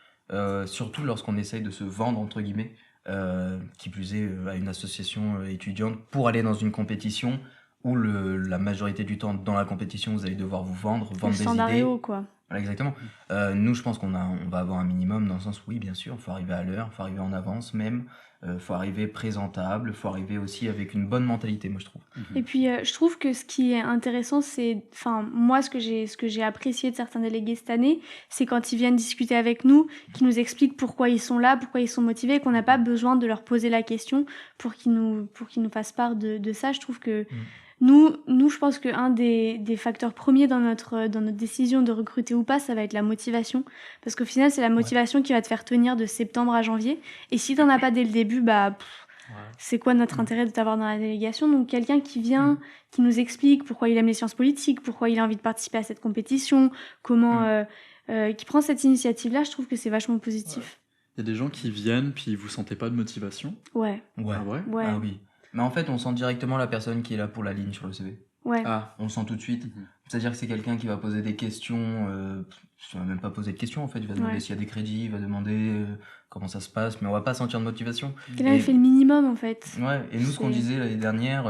Speaker 4: surtout lorsqu'on essaye de se vendre, entre guillemets, qui plus est à une association étudiante, pour aller dans une compétition où la majorité du temps dans la compétition, vous allez devoir vous vendre
Speaker 2: Le
Speaker 4: des
Speaker 2: standard est
Speaker 4: idées.
Speaker 2: haut, quoi.
Speaker 4: Voilà, exactement. Nous, je pense on va avoir un minimum dans le sens où, oui, bien sûr, il faut arriver à l'heure, il faut arriver en avance même, il faut arriver présentable, il faut arriver aussi avec une bonne mentalité, moi, je trouve.
Speaker 2: Et puis, je trouve que ce qui est intéressant, c'est, enfin, moi, ce que j'ai apprécié de certains délégués cette année, c'est quand ils viennent discuter avec nous, qu'ils nous expliquent pourquoi ils sont là, pourquoi ils sont motivés, qu'on n'a pas besoin de leur poser la question pour qu'ils nous fassent part de ça. Je trouve que nous, je pense qu'un des facteurs premiers dans notre décision de recruter ou pas, ça va être la motivation. Parce qu'au final, c'est la motivation qui va te faire tenir de septembre à janvier. Et si t'en as pas dès le début, bah, c'est quoi notre intérêt de t'avoir dans la délégation? Donc, quelqu'un qui vient, qui nous explique pourquoi il aime les sciences politiques, pourquoi il a envie de participer à cette compétition, comment, qui prend cette initiative-là, je trouve que c'est vachement positif.
Speaker 1: Il y a des gens qui viennent, puis vous sentez pas de motivation.
Speaker 2: Ouais.
Speaker 1: Ah ouais?
Speaker 2: Ouais.
Speaker 4: Ah oui. Mais en fait, on sent directement la personne qui est là pour la ligne sur le CV.
Speaker 2: Ouais.
Speaker 1: Ah,
Speaker 4: On le sent tout de suite. C'est-à-dire que c'est quelqu'un qui va poser des questions. Il va même pas poser de questions en fait. Il va demander s'il y a des crédits, il va demander comment ça se passe, mais on va pas sentir de motivation.
Speaker 2: Quelqu'un qui fait le minimum en fait.
Speaker 4: Ouais, et nous, ce qu'on
Speaker 2: C'est-
Speaker 4: disait l'année dernière,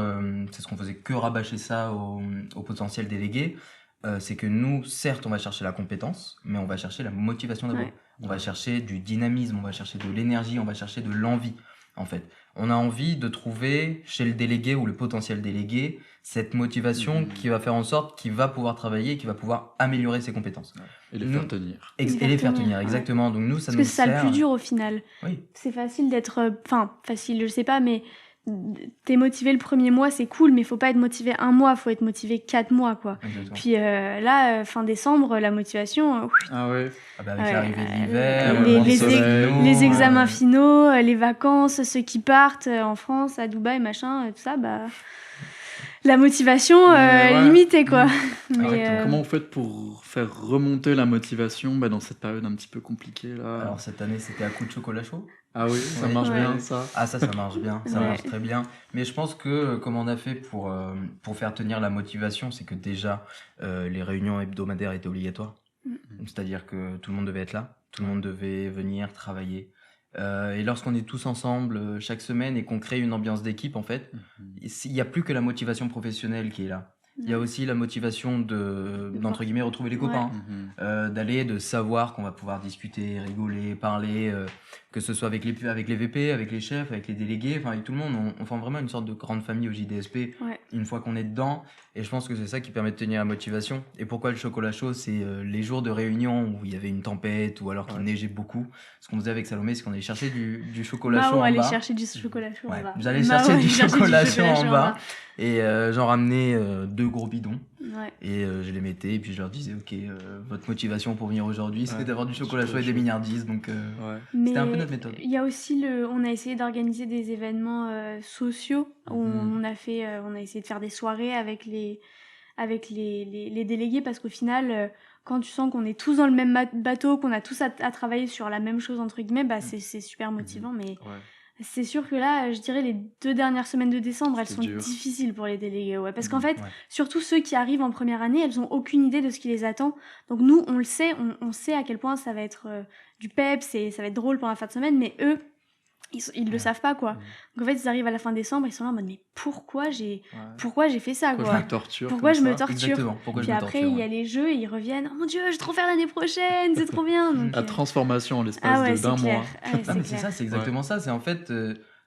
Speaker 4: c'est ce qu'on faisait que rabâcher ça aux potentiels délégués. C'est que nous, certes, on va chercher la compétence, mais on va chercher la motivation d'abord.
Speaker 2: Ouais.
Speaker 4: On va chercher du dynamisme, on va chercher de l'énergie, on va chercher de l'envie, en fait. On a envie de trouver chez le délégué ou le potentiel délégué cette motivation qui va faire en sorte qu'il va pouvoir travailler et qu'il va pouvoir améliorer ses compétences.
Speaker 1: et les
Speaker 4: Nous-
Speaker 1: faire tenir.
Speaker 4: Et les faire tenir,
Speaker 2: ouais.
Speaker 4: exactement. Donc nous, ça
Speaker 2: Parce
Speaker 4: nous
Speaker 2: que c'est ça le
Speaker 4: sert.
Speaker 2: plus dur au final.
Speaker 4: Oui.
Speaker 2: C'est facile d'être... Enfin, facile, je sais pas, mais t'es motivé le premier mois, c'est cool, mais faut pas être motivé un mois, faut être motivé 4 mois, quoi.
Speaker 4: Exactement.
Speaker 2: Puis là, fin décembre, la motivation...
Speaker 1: Ah ouais?
Speaker 4: Ah bah, avec
Speaker 2: Ouais,
Speaker 4: l'arrivée de l'hiver,
Speaker 1: les-
Speaker 4: le moment de
Speaker 1: les-
Speaker 4: soleil,
Speaker 2: les examens
Speaker 4: euh,
Speaker 2: finaux, les vacances, ceux qui partent en France, à Dubaï, machin, tout ça, bah... La motivation
Speaker 1: Ouais.
Speaker 2: limitée, quoi. Mais,
Speaker 4: Exactement.
Speaker 1: Comment vous faites pour faire remonter la motivation dans cette période un petit peu compliquée là?
Speaker 4: Alors cette année, c'était à coup de chocolat chaud.
Speaker 1: Ah oui, ça
Speaker 4: Ouais.
Speaker 1: marche
Speaker 2: Ouais.
Speaker 1: bien ça.
Speaker 4: Ah ça marche bien, ça
Speaker 2: Ouais.
Speaker 4: marche très bien. Mais je pense que comme on a fait pour faire tenir la motivation, c'est que déjà les réunions hebdomadaires étaient obligatoires. C'est-à-dire que tout le monde devait être là, tout le monde devait venir travailler. Et lorsqu'on est tous ensemble chaque semaine et qu'on crée une ambiance d'équipe, en fait, il n'y a plus que la motivation professionnelle qui est là. Il y a aussi la motivation d'entre guillemets, retrouver les copains. D'aller, de savoir qu'on va pouvoir discuter, rigoler, parler, que ce soit avec les VP, avec les chefs, avec les délégués, enfin avec tout le monde. On forme vraiment une sorte de grande famille au JDSP
Speaker 2: Ouais.
Speaker 4: une fois qu'on est dedans. Et je pense que c'est ça qui permet de tenir la motivation. Et pourquoi le chocolat chaud? C'est les jours de réunion où il y avait une tempête ou alors qu'il neigeait beaucoup. Ce qu'on faisait avec Salomé, c'est qu'on allait chercher du chocolat chaud
Speaker 2: on
Speaker 4: en
Speaker 2: allait
Speaker 4: bas.
Speaker 2: chercher du chocolat chaud
Speaker 4: Ouais,
Speaker 2: en bas.
Speaker 4: vous allez
Speaker 2: Bah
Speaker 4: chercher
Speaker 2: ouais,
Speaker 4: du
Speaker 2: chercher
Speaker 4: chocolat chaud en bas. Et j'en ramenais 2 gros bidons.
Speaker 2: Ouais.
Speaker 4: Et je les mettais et puis je leur disais ok, votre motivation pour venir aujourd'hui c'était
Speaker 1: Ouais,
Speaker 4: d'avoir du chocolat chaud et des
Speaker 1: chaud.
Speaker 4: mignardises, donc
Speaker 1: Ouais.
Speaker 2: Mais
Speaker 4: c'était un peu notre méthode.
Speaker 2: il y a aussi on a essayé d'organiser des événements sociaux. Où on a essayé de faire des soirées avec les délégués parce qu'au final, quand tu sens qu'on est tous dans le même bateau, qu'on a tous à travailler sur la même chose entre guillemets, bah c'est super motivant. Mais
Speaker 1: Ouais.
Speaker 2: c'est sûr que là, je dirais les 2 dernières semaines de décembre, elles
Speaker 1: C'est
Speaker 2: sont
Speaker 1: dur.
Speaker 2: difficiles pour les délégués, ouais. Parce qu'en fait,
Speaker 4: Ouais.
Speaker 2: surtout ceux qui arrivent en première année, elles ont aucune idée de ce qui les attend. Donc nous, on le sait, on sait à quel point ça va être du peps et ça va être drôle pendant la fin de semaine, mais eux, ils le savent pas, quoi. Donc en fait, ils arrivent à la fin décembre, ils sont là en mode mais pourquoi j'ai fait ça,
Speaker 1: Pourquoi
Speaker 2: quoi?
Speaker 1: je me torture
Speaker 2: Pourquoi
Speaker 1: comme
Speaker 2: je me
Speaker 1: ça?
Speaker 2: torture?
Speaker 4: Exactement. Pourquoi
Speaker 2: Puis
Speaker 4: je me
Speaker 2: après,
Speaker 4: torture,
Speaker 2: il y a les jeux et ils reviennent. Oh mon dieu, je vais trop faire l'année prochaine, c'est trop bien. Donc,
Speaker 1: La transformation en l'espace
Speaker 2: ah ouais,
Speaker 1: d'un
Speaker 2: c'est clair.
Speaker 1: mois.
Speaker 2: Ah ouais,
Speaker 4: Ah, mais c'est
Speaker 2: clair.
Speaker 4: ça, c'est exactement ça. C'est en fait,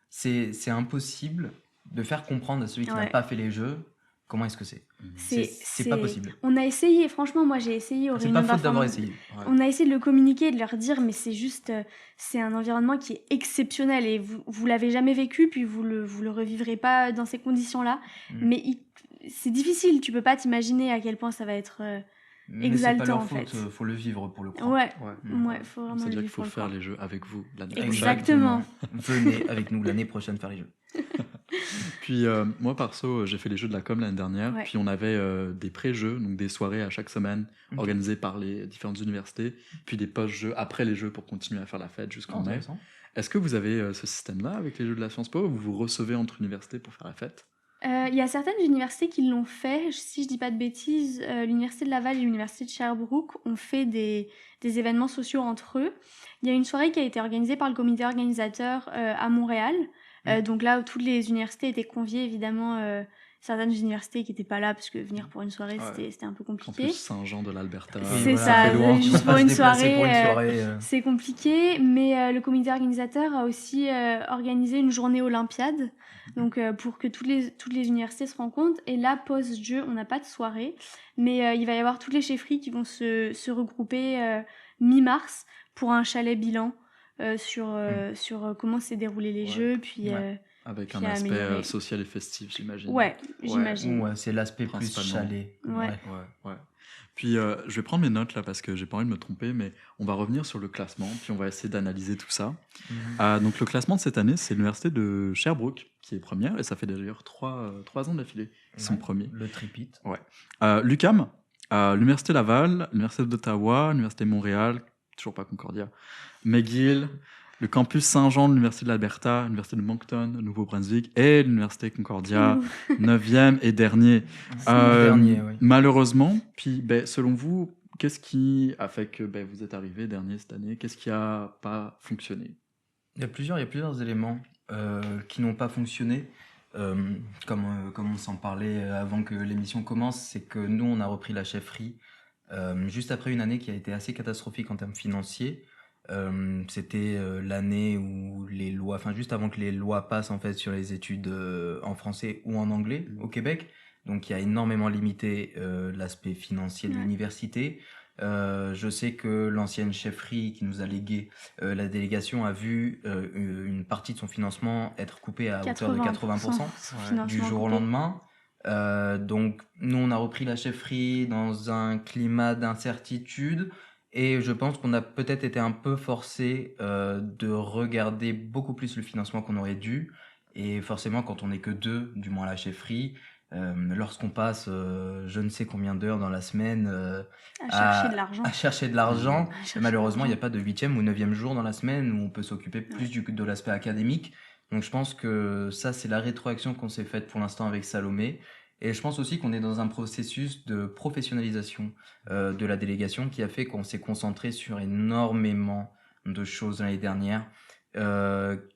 Speaker 4: c'est impossible de faire comprendre à celui qui n'a
Speaker 2: Ouais.
Speaker 4: pas fait les jeux comment est-ce que c'est. C'est pas possible.
Speaker 2: On a essayé, franchement, moi j'ai essayé aux
Speaker 4: C'est
Speaker 2: réunions
Speaker 4: pas faute d'avoir
Speaker 2: d'information.
Speaker 4: essayé.
Speaker 2: On a essayé de le communiquer, de leur dire, mais c'est juste, c'est un environnement qui est exceptionnel et vous l'avez jamais vécu, puis vous le revivrez pas dans ces conditions-là. Mais c'est difficile, tu peux pas t'imaginer à quel point ça va être
Speaker 4: Mais c'est pas
Speaker 2: exaltant
Speaker 4: leur
Speaker 2: en
Speaker 4: faute,
Speaker 2: fait.
Speaker 4: faut le vivre pour le croire.
Speaker 2: Ouais,
Speaker 1: Ouais.
Speaker 2: ouais, faut vraiment le
Speaker 1: C'est-à-dire qu'il
Speaker 2: vivre
Speaker 1: faut
Speaker 2: pour le
Speaker 1: faire
Speaker 2: croire.
Speaker 1: les jeux avec vous l'année prochaine.
Speaker 2: Exactement.
Speaker 4: Venez avec nous l'année prochaine faire les jeux.
Speaker 1: Puis moi perso, j'ai fait les jeux de la com l'année dernière,
Speaker 2: Ouais.
Speaker 1: puis on avait des pré-jeux, donc des soirées à chaque semaine
Speaker 4: Ok.
Speaker 1: organisées par les différentes universités, puis des post-jeux après les jeux pour continuer à faire la fête jusqu'en mai.
Speaker 4: Intéressant.
Speaker 1: Est-ce que vous avez ce système-là avec les jeux de la Sciences Po ou vous vous recevez entre universités pour faire la fête?
Speaker 2: Il y a certaines universités qui l'ont fait. Si je dis pas de bêtises, l'université de Laval et l'université de Sherbrooke ont fait des événements sociaux entre eux. Il y a une soirée qui a été organisée par le comité organisateur à Montréal. Donc là, où toutes les universités étaient conviées, évidemment, certaines universités qui n'étaient pas là parce que venir pour une soirée,
Speaker 1: Ouais.
Speaker 2: c'était un peu
Speaker 1: En
Speaker 2: compliqué.
Speaker 1: plus, Saint-Jean de l'Alberta.
Speaker 4: Oui,
Speaker 2: C'est
Speaker 4: voilà,
Speaker 2: ça,
Speaker 4: fait loin.
Speaker 2: juste
Speaker 4: On va
Speaker 2: pour
Speaker 4: pas
Speaker 2: une
Speaker 4: se déplacer
Speaker 2: soirée,
Speaker 4: pour une soirée.
Speaker 2: c'est compliqué, mais le comité organisateur a aussi organisé une journée olympiade, donc pour que toutes les universités se rencontrent. Et là, post-jeu, on n'a pas de soirée, mais il va y avoir toutes les chefferies qui vont se regrouper mi-mars pour un chalet bilan sur comment s'est déroulé les
Speaker 1: Ouais.
Speaker 2: jeux, puis
Speaker 4: Ouais.
Speaker 1: Avec
Speaker 2: puis
Speaker 1: un aspect
Speaker 2: améliorer.
Speaker 1: social et festif, j'imagine.
Speaker 2: Ouais, j'imagine.
Speaker 4: Ouais, c'est l'aspect plus
Speaker 1: Principalement.
Speaker 4: chalet.
Speaker 2: Ouais.
Speaker 1: Ouais. Puis je vais prendre mes notes là parce que j'ai pas envie de me tromper, mais on va revenir sur le classement, puis on va essayer d'analyser tout ça. Donc le classement de cette année, c'est l'université de Sherbrooke qui est première, et ça fait d'ailleurs 3 ans d'affilée qu'ils sont
Speaker 4: Ouais,
Speaker 1: premiers.
Speaker 4: Le tripit.
Speaker 1: L'UQAM, l'université Laval, l'université d'Ottawa, l'université Montréal, toujours pas Concordia, McGill, le campus Saint-Jean de l'université de l'Alberta, l'université de Moncton, Nouveau-Brunswick, et l'université Concordia, 9e et dernier.
Speaker 4: Dernier, oui.
Speaker 1: Malheureusement, puis selon vous, qu'est-ce qui a fait que vous êtes arrivé dernier cette année? Qu'est-ce qui a pas fonctionné?
Speaker 4: Il y a plusieurs éléments qui n'ont pas fonctionné. Comme on s'en parlait avant que l'émission commence, c'est que nous, on a repris la chefferie juste après une année qui a été assez catastrophique en termes financiers. C'était l'année où les lois, enfin juste avant que les lois passent en fait sur les études en français ou en anglais au Québec, donc qui a énormément limité l'aspect financier de
Speaker 2: Ouais.
Speaker 4: l'université. Je sais que l'ancienne chefferie qui nous a légué la délégation a vu une partie de son financement être coupée à hauteur de 80% du jour au lendemain. Donc nous on a repris la chefferie dans un climat d'incertitude. Et je pense qu'on a peut-être été un peu forcé de regarder beaucoup plus le financement qu'on aurait dû. Et forcément, quand on n'est que deux, du moins à la chefferie, lorsqu'on passe je ne sais combien d'heures dans la semaine
Speaker 2: À chercher de l'argent.
Speaker 4: à chercher de l'argent,
Speaker 2: À chercher
Speaker 4: malheureusement, il
Speaker 2: de
Speaker 4: n'y a pas de 8e ou 9e jour dans la semaine où on peut s'occuper plus de l'aspect académique. Donc je pense que ça, c'est la rétroaction qu'on s'est faite pour l'instant avec Salomé. Et je pense aussi qu'on est dans un processus de professionnalisation de la délégation qui a fait qu'on s'est concentré sur énormément de choses l'année dernière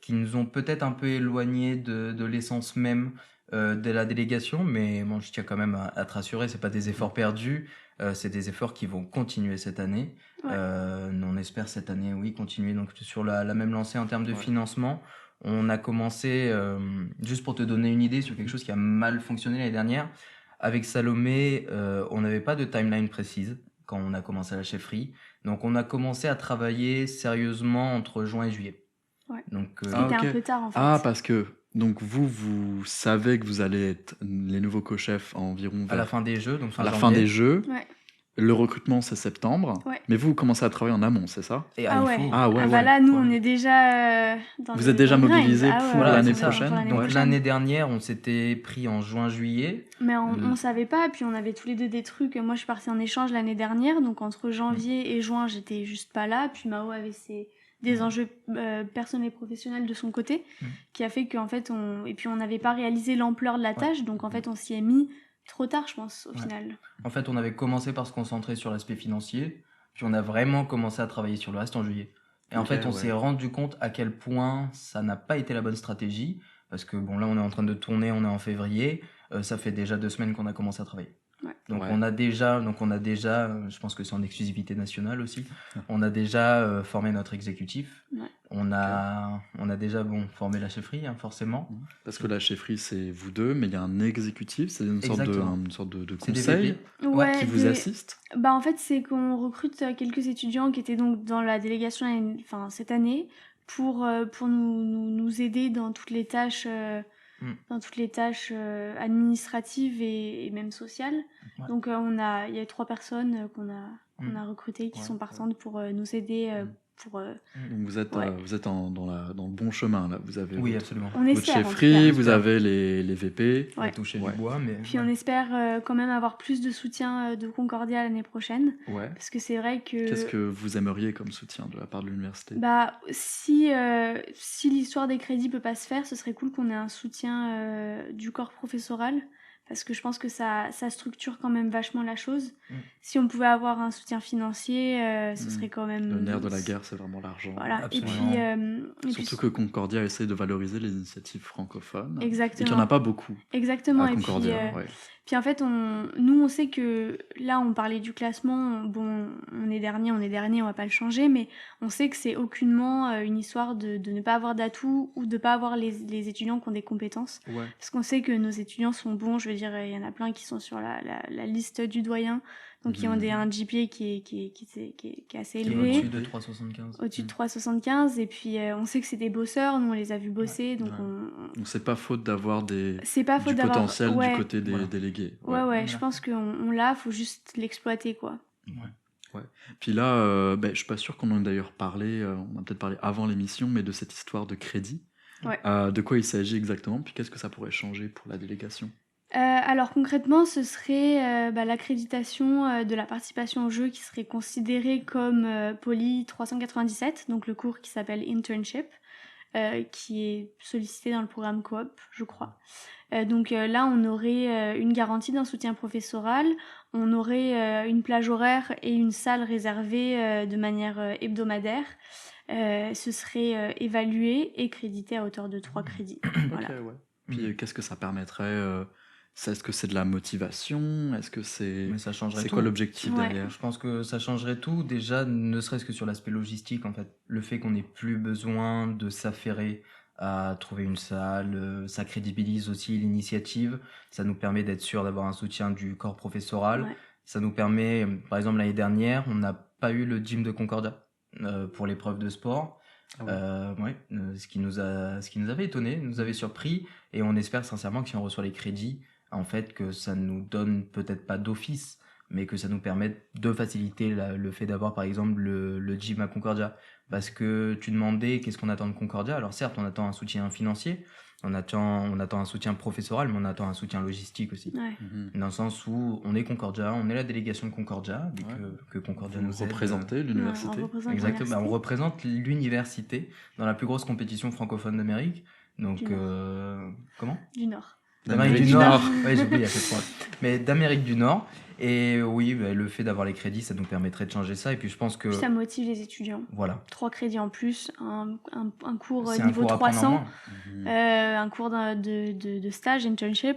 Speaker 4: qui nous ont peut-être un peu éloignés de l'essence même de la délégation, mais bon, je tiens quand même à te rassurer, c'est pas des efforts perdus, c'est des efforts qui vont continuer cette année.
Speaker 2: Ouais.
Speaker 4: On espère cette année, oui, continuer donc sur la même lancée en termes de
Speaker 1: Ouais.
Speaker 4: financement. On a commencé, juste pour te donner une idée sur quelque chose qui a mal fonctionné l'année dernière, avec Salomé, on n'avait pas de timeline précise quand on a commencé la chefferie. Donc on a commencé à travailler sérieusement entre juin et juillet.
Speaker 2: Ouais.
Speaker 4: Donc,
Speaker 2: C'était
Speaker 1: Ah, ok.
Speaker 2: un peu tard en fait.
Speaker 1: Ah, parce que donc vous savez que vous allez être les nouveaux co-chefs environ
Speaker 4: à la
Speaker 1: vers
Speaker 4: fin des jeux, donc
Speaker 1: à
Speaker 4: fin
Speaker 1: la fin
Speaker 4: janvier.
Speaker 1: des jeux.
Speaker 2: Ouais.
Speaker 1: Le recrutement, c'est septembre.
Speaker 2: Ouais.
Speaker 1: Mais vous commencez à travailler en amont, c'est ça?
Speaker 4: Et
Speaker 2: Ah
Speaker 4: il
Speaker 2: ouais.
Speaker 4: faut.
Speaker 1: Ah ouais,
Speaker 2: bah
Speaker 1: ouais.
Speaker 2: là, nous,
Speaker 4: Ouais.
Speaker 2: on est déjà dans
Speaker 1: Vous
Speaker 2: le-
Speaker 1: êtes déjà
Speaker 2: dans le grind.
Speaker 1: mobilisés
Speaker 2: Ah ouais,
Speaker 1: pour
Speaker 2: ouais,
Speaker 4: l'année
Speaker 2: on est
Speaker 1: prochaine?
Speaker 2: pour l'année
Speaker 1: Ouais.
Speaker 4: Donc
Speaker 2: prochaine.
Speaker 4: l'année dernière, on s'était pris en juin-juillet.
Speaker 2: Mais on savait pas, puis on avait tous les deux des trucs. Moi, je suis partie en échange l'année dernière, donc entre janvier et juin, j'étais juste pas là. Puis Mao avait des enjeux personnels et professionnels de son côté, qui a fait qu'en fait, et puis on n'avait pas réalisé l'ampleur de la tâche, donc en fait, on s'y est mis trop tard, je pense, au final.
Speaker 4: En fait, on avait commencé par se concentrer sur l'aspect financier, puis on a vraiment commencé à travailler sur le reste en juillet. Et en
Speaker 1: Ok,
Speaker 4: fait, on
Speaker 1: ouais.
Speaker 4: s'est rendu compte à quel point ça n'a pas été la bonne stratégie, parce que bon, là, on est en train de tourner, on est en février, ça fait déjà 2 semaines qu'on a commencé à travailler.
Speaker 2: Ouais.
Speaker 4: Donc
Speaker 1: Ouais.
Speaker 4: on a déjà, je pense que c'est en exclusivité nationale aussi, on a déjà formé notre exécutif.
Speaker 2: Ouais.
Speaker 4: On a déjà formé la chefferie, hein, forcément.
Speaker 1: Parce que la chefferie, c'est vous deux, mais il y a un exécutif, c'est une sorte
Speaker 4: Exactement.
Speaker 1: de
Speaker 4: C'est des
Speaker 1: conseil
Speaker 4: VP.
Speaker 2: Ouais,
Speaker 1: qui vous assiste.
Speaker 2: Bah en fait, c'est qu'on recrute quelques étudiants qui étaient donc dans la délégation cette année pour nous aider dans toutes les tâches administratives et même sociales.
Speaker 4: Ouais.
Speaker 2: Donc il y a 3 personnes qu'on a recrutées qui
Speaker 4: Ouais,
Speaker 2: sont partantes pour nous aider
Speaker 1: Donc vous êtes,
Speaker 2: Ouais.
Speaker 1: vous êtes dans le bon chemin là. Vous avez
Speaker 4: Oui,
Speaker 1: votre,
Speaker 4: absolument.
Speaker 2: on
Speaker 1: votre
Speaker 2: espère. en tout
Speaker 1: chefferie,
Speaker 2: cas.
Speaker 1: vous avez les VP.
Speaker 4: On va
Speaker 2: Ouais.
Speaker 4: toucher
Speaker 1: Ouais.
Speaker 4: du bois, mais
Speaker 2: Puis on espère quand même avoir plus de soutien de Concordia l'année prochaine,
Speaker 1: Ouais.
Speaker 2: parce que c'est vrai que
Speaker 1: Qu'est-ce que vous aimeriez comme soutien de la part de l'université?
Speaker 2: bah, si l'histoire des crédits peut pas se faire, ce serait cool qu'on ait un soutien du corps professoral, parce que je pense que ça structure quand même vachement la chose.
Speaker 4: Mm.
Speaker 2: Si on pouvait avoir un soutien financier, ce serait quand même...
Speaker 1: Le nerf de la guerre, c'est vraiment l'argent.
Speaker 2: Voilà.
Speaker 4: Absolument.
Speaker 2: Puis,
Speaker 1: Surtout que Concordia essaie de valoriser les initiatives francophones.
Speaker 2: exactement.
Speaker 1: Et qu'il n'y en a pas beaucoup
Speaker 2: Exactement.
Speaker 1: à
Speaker 2: Et
Speaker 1: Concordia.
Speaker 2: puis en fait, nous, on sait que là, on parlait du classement. Bon, on est dernier, on va pas le changer, mais on sait que c'est aucunement une histoire de ne pas avoir d'atouts ou de pas avoir les étudiants qui ont des compétences.
Speaker 1: Ouais.
Speaker 2: Parce qu'on sait que nos étudiants sont bons. Je veux dire, il y en a plein qui sont sur la liste du doyen, donc qui ont un GPA qui est assez élevé.
Speaker 4: Au-dessus de 3,75.
Speaker 2: Au-dessus de 3,75. Et puis, on sait que c'est des bosseurs. Nous, on les a vus bosser, donc
Speaker 1: Donc c'est pas faute d'avoir du potentiel du côté des délégués.
Speaker 2: Ouais, je pense qu'on l'a, faut juste l'exploiter, quoi.
Speaker 1: Ouais. Puis là, je suis pas sûr qu'on en ait d'ailleurs parlé, on a peut-être parlé avant l'émission, mais de cette histoire de crédit.
Speaker 2: Ouais.
Speaker 1: De quoi il s'agit exactement, puis qu'est-ce que ça pourrait changer pour la délégation?
Speaker 2: Alors concrètement, ce serait l'accréditation de la participation au jeu qui serait considérée comme Poly 397, donc le cours qui s'appelle Internship, qui est sollicité dans le programme Coop, je crois. Donc là, on aurait une garantie d'un soutien professoral, on aurait une plage horaire et une salle réservée de manière hebdomadaire. Ce serait évalué et crédité à hauteur de 3 crédits. Voilà.
Speaker 1: Ok, ouais. Puis qu'est-ce que ça permettrait est-ce que c'est de la motivation? Est-ce que c'est...
Speaker 4: Mais ça changerait
Speaker 1: C'est
Speaker 4: tout.
Speaker 1: quoi l'objectif
Speaker 2: Ouais.
Speaker 1: derrière?
Speaker 4: Je pense que ça changerait tout, déjà, ne serait-ce que sur l'aspect logistique, en fait. Le fait qu'on n'ait plus besoin de s'affairer à trouver une salle, ça crédibilise aussi l'initiative, ça nous permet d'être sûr d'avoir un soutien du corps professoral,
Speaker 2: Ouais.
Speaker 4: ça nous permet, par exemple, l'année dernière, on n'a pas eu le gym de Concordia pour l'épreuve de sport.
Speaker 1: Ah ouais.
Speaker 4: Ce qui nous avait étonné, nous avait surpris, et on espère sincèrement que si on reçoit les crédits, en fait, que ça nous donne peut-être pas d'office, mais que ça nous permette de faciliter le fait d'avoir par exemple le gym à Concordia. Parce que tu demandais qu'est-ce qu'on attend de Concordia. Alors certes, on attend un soutien financier, on attend un soutien professoral, mais on attend un soutien logistique aussi.
Speaker 2: Ouais.
Speaker 4: Dans le sens où on est Concordia, on est la délégation de Concordia, vu que Concordia
Speaker 1: Vous
Speaker 4: nous aide.
Speaker 1: représentez l'université.
Speaker 2: on représente
Speaker 4: Exactement,
Speaker 2: l'université.
Speaker 4: on représente l'université dans la plus grosse compétition francophone d'Amérique. Donc,
Speaker 2: Du
Speaker 4: comment?
Speaker 2: Du Nord.
Speaker 4: D'Amérique du Nord. Oui, j'ai oublié à chaque fois. Mais d'Amérique du Nord. Et oui, le fait d'avoir les crédits, ça nous permettrait de changer ça. Et puis je pense que...
Speaker 2: Puis ça motive les étudiants.
Speaker 4: Voilà.
Speaker 2: 3 crédits en plus, un cours
Speaker 4: C'est un
Speaker 2: niveau
Speaker 4: cours à prendre en
Speaker 2: 300,
Speaker 4: main.
Speaker 2: un cours de stage, internship.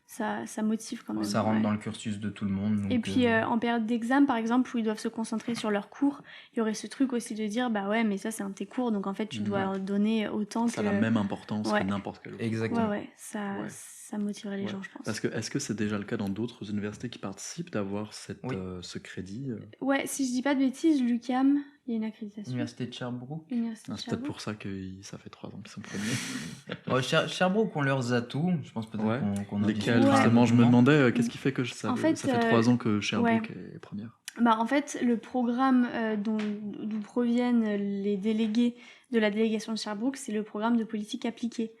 Speaker 2: Ça motive quand même.
Speaker 4: Ça rentre
Speaker 2: ouais.
Speaker 4: dans le cursus de tout le monde. Donc,
Speaker 2: Et puis en période d'examen, par exemple, où ils doivent se concentrer sur leurs cours, il y aurait ce truc aussi de dire, bah ouais, mais ça c'est un de tes cours, donc en fait tu dois donner autant
Speaker 1: Ça
Speaker 2: que...
Speaker 1: a la même importance
Speaker 2: Ouais.
Speaker 1: que n'importe quel autre.
Speaker 4: Exactement.
Speaker 2: Ouais, ça motiverait les
Speaker 1: Ouais.
Speaker 2: gens, je pense.
Speaker 1: Parce que est-ce que c'est déjà le cas dans d'autres universités qui participent d'avoir
Speaker 4: Oui.
Speaker 1: ce crédit
Speaker 2: Ouais, si je dis pas de bêtises, l'UQAM, il y a une accréditation.
Speaker 4: Université de Sherbrooke.
Speaker 2: Université de
Speaker 1: C'est peut-être
Speaker 2: Sherbrooke.
Speaker 1: pour ça que ça fait 3 ans qu'ils sont premiers.
Speaker 4: Sherbrooke ont leurs atouts. Je pense peut-être
Speaker 1: Ouais.
Speaker 4: qu'on en
Speaker 1: Lesquels,
Speaker 4: discutera
Speaker 1: justement, je me
Speaker 4: rapidement.
Speaker 1: demandais qu'est-ce qui fait que
Speaker 2: En fait,
Speaker 1: ça fait 3 ans que Sherbrooke est première.
Speaker 2: Bah, en fait, le programme d'où proviennent les délégués de la délégation de Sherbrooke, c'est le programme de politique appliquée.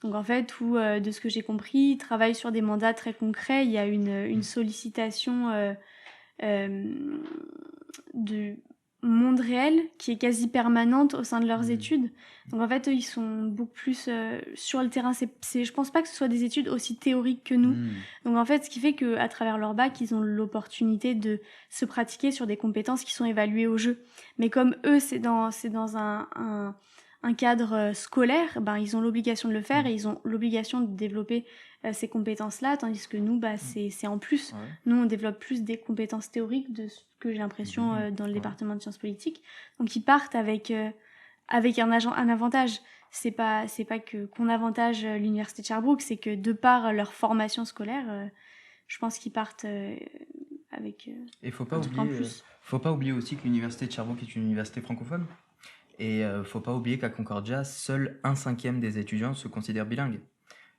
Speaker 2: Donc en fait, où, de ce que j'ai compris, ils travaillent sur des mandats très concrets. Il y a une sollicitation de monde réel qui est quasi permanente au sein de leurs études. Donc en fait, eux, ils sont beaucoup plus sur le terrain. Je pense pas que ce soit des études aussi théoriques que nous. Donc en fait, ce qui fait qu'à travers leur bac, ils ont l'opportunité de se pratiquer sur des compétences qui sont évaluées au jeu. Mais comme eux, c'est dans un cadre scolaire, ben, ils ont l'obligation de le faire et ils ont l'obligation de développer ces compétences-là, tandis que nous, bah, c'est en plus.
Speaker 1: Ouais.
Speaker 2: Nous, on développe plus des compétences théoriques de ce que j'ai l'impression dans le département de sciences politiques. Donc ils partent avec un avantage. C'est pas qu'on avantage l'université de Sherbrooke, c'est que de par leur formation scolaire, je pense qu'ils partent avec
Speaker 4: Et faut
Speaker 2: un truc en plus.
Speaker 4: faut pas oublier aussi que l'université de Sherbrooke est une université francophone. Et faut pas oublier qu'à Concordia, seul 1/5 des étudiants se considèrent bilingues.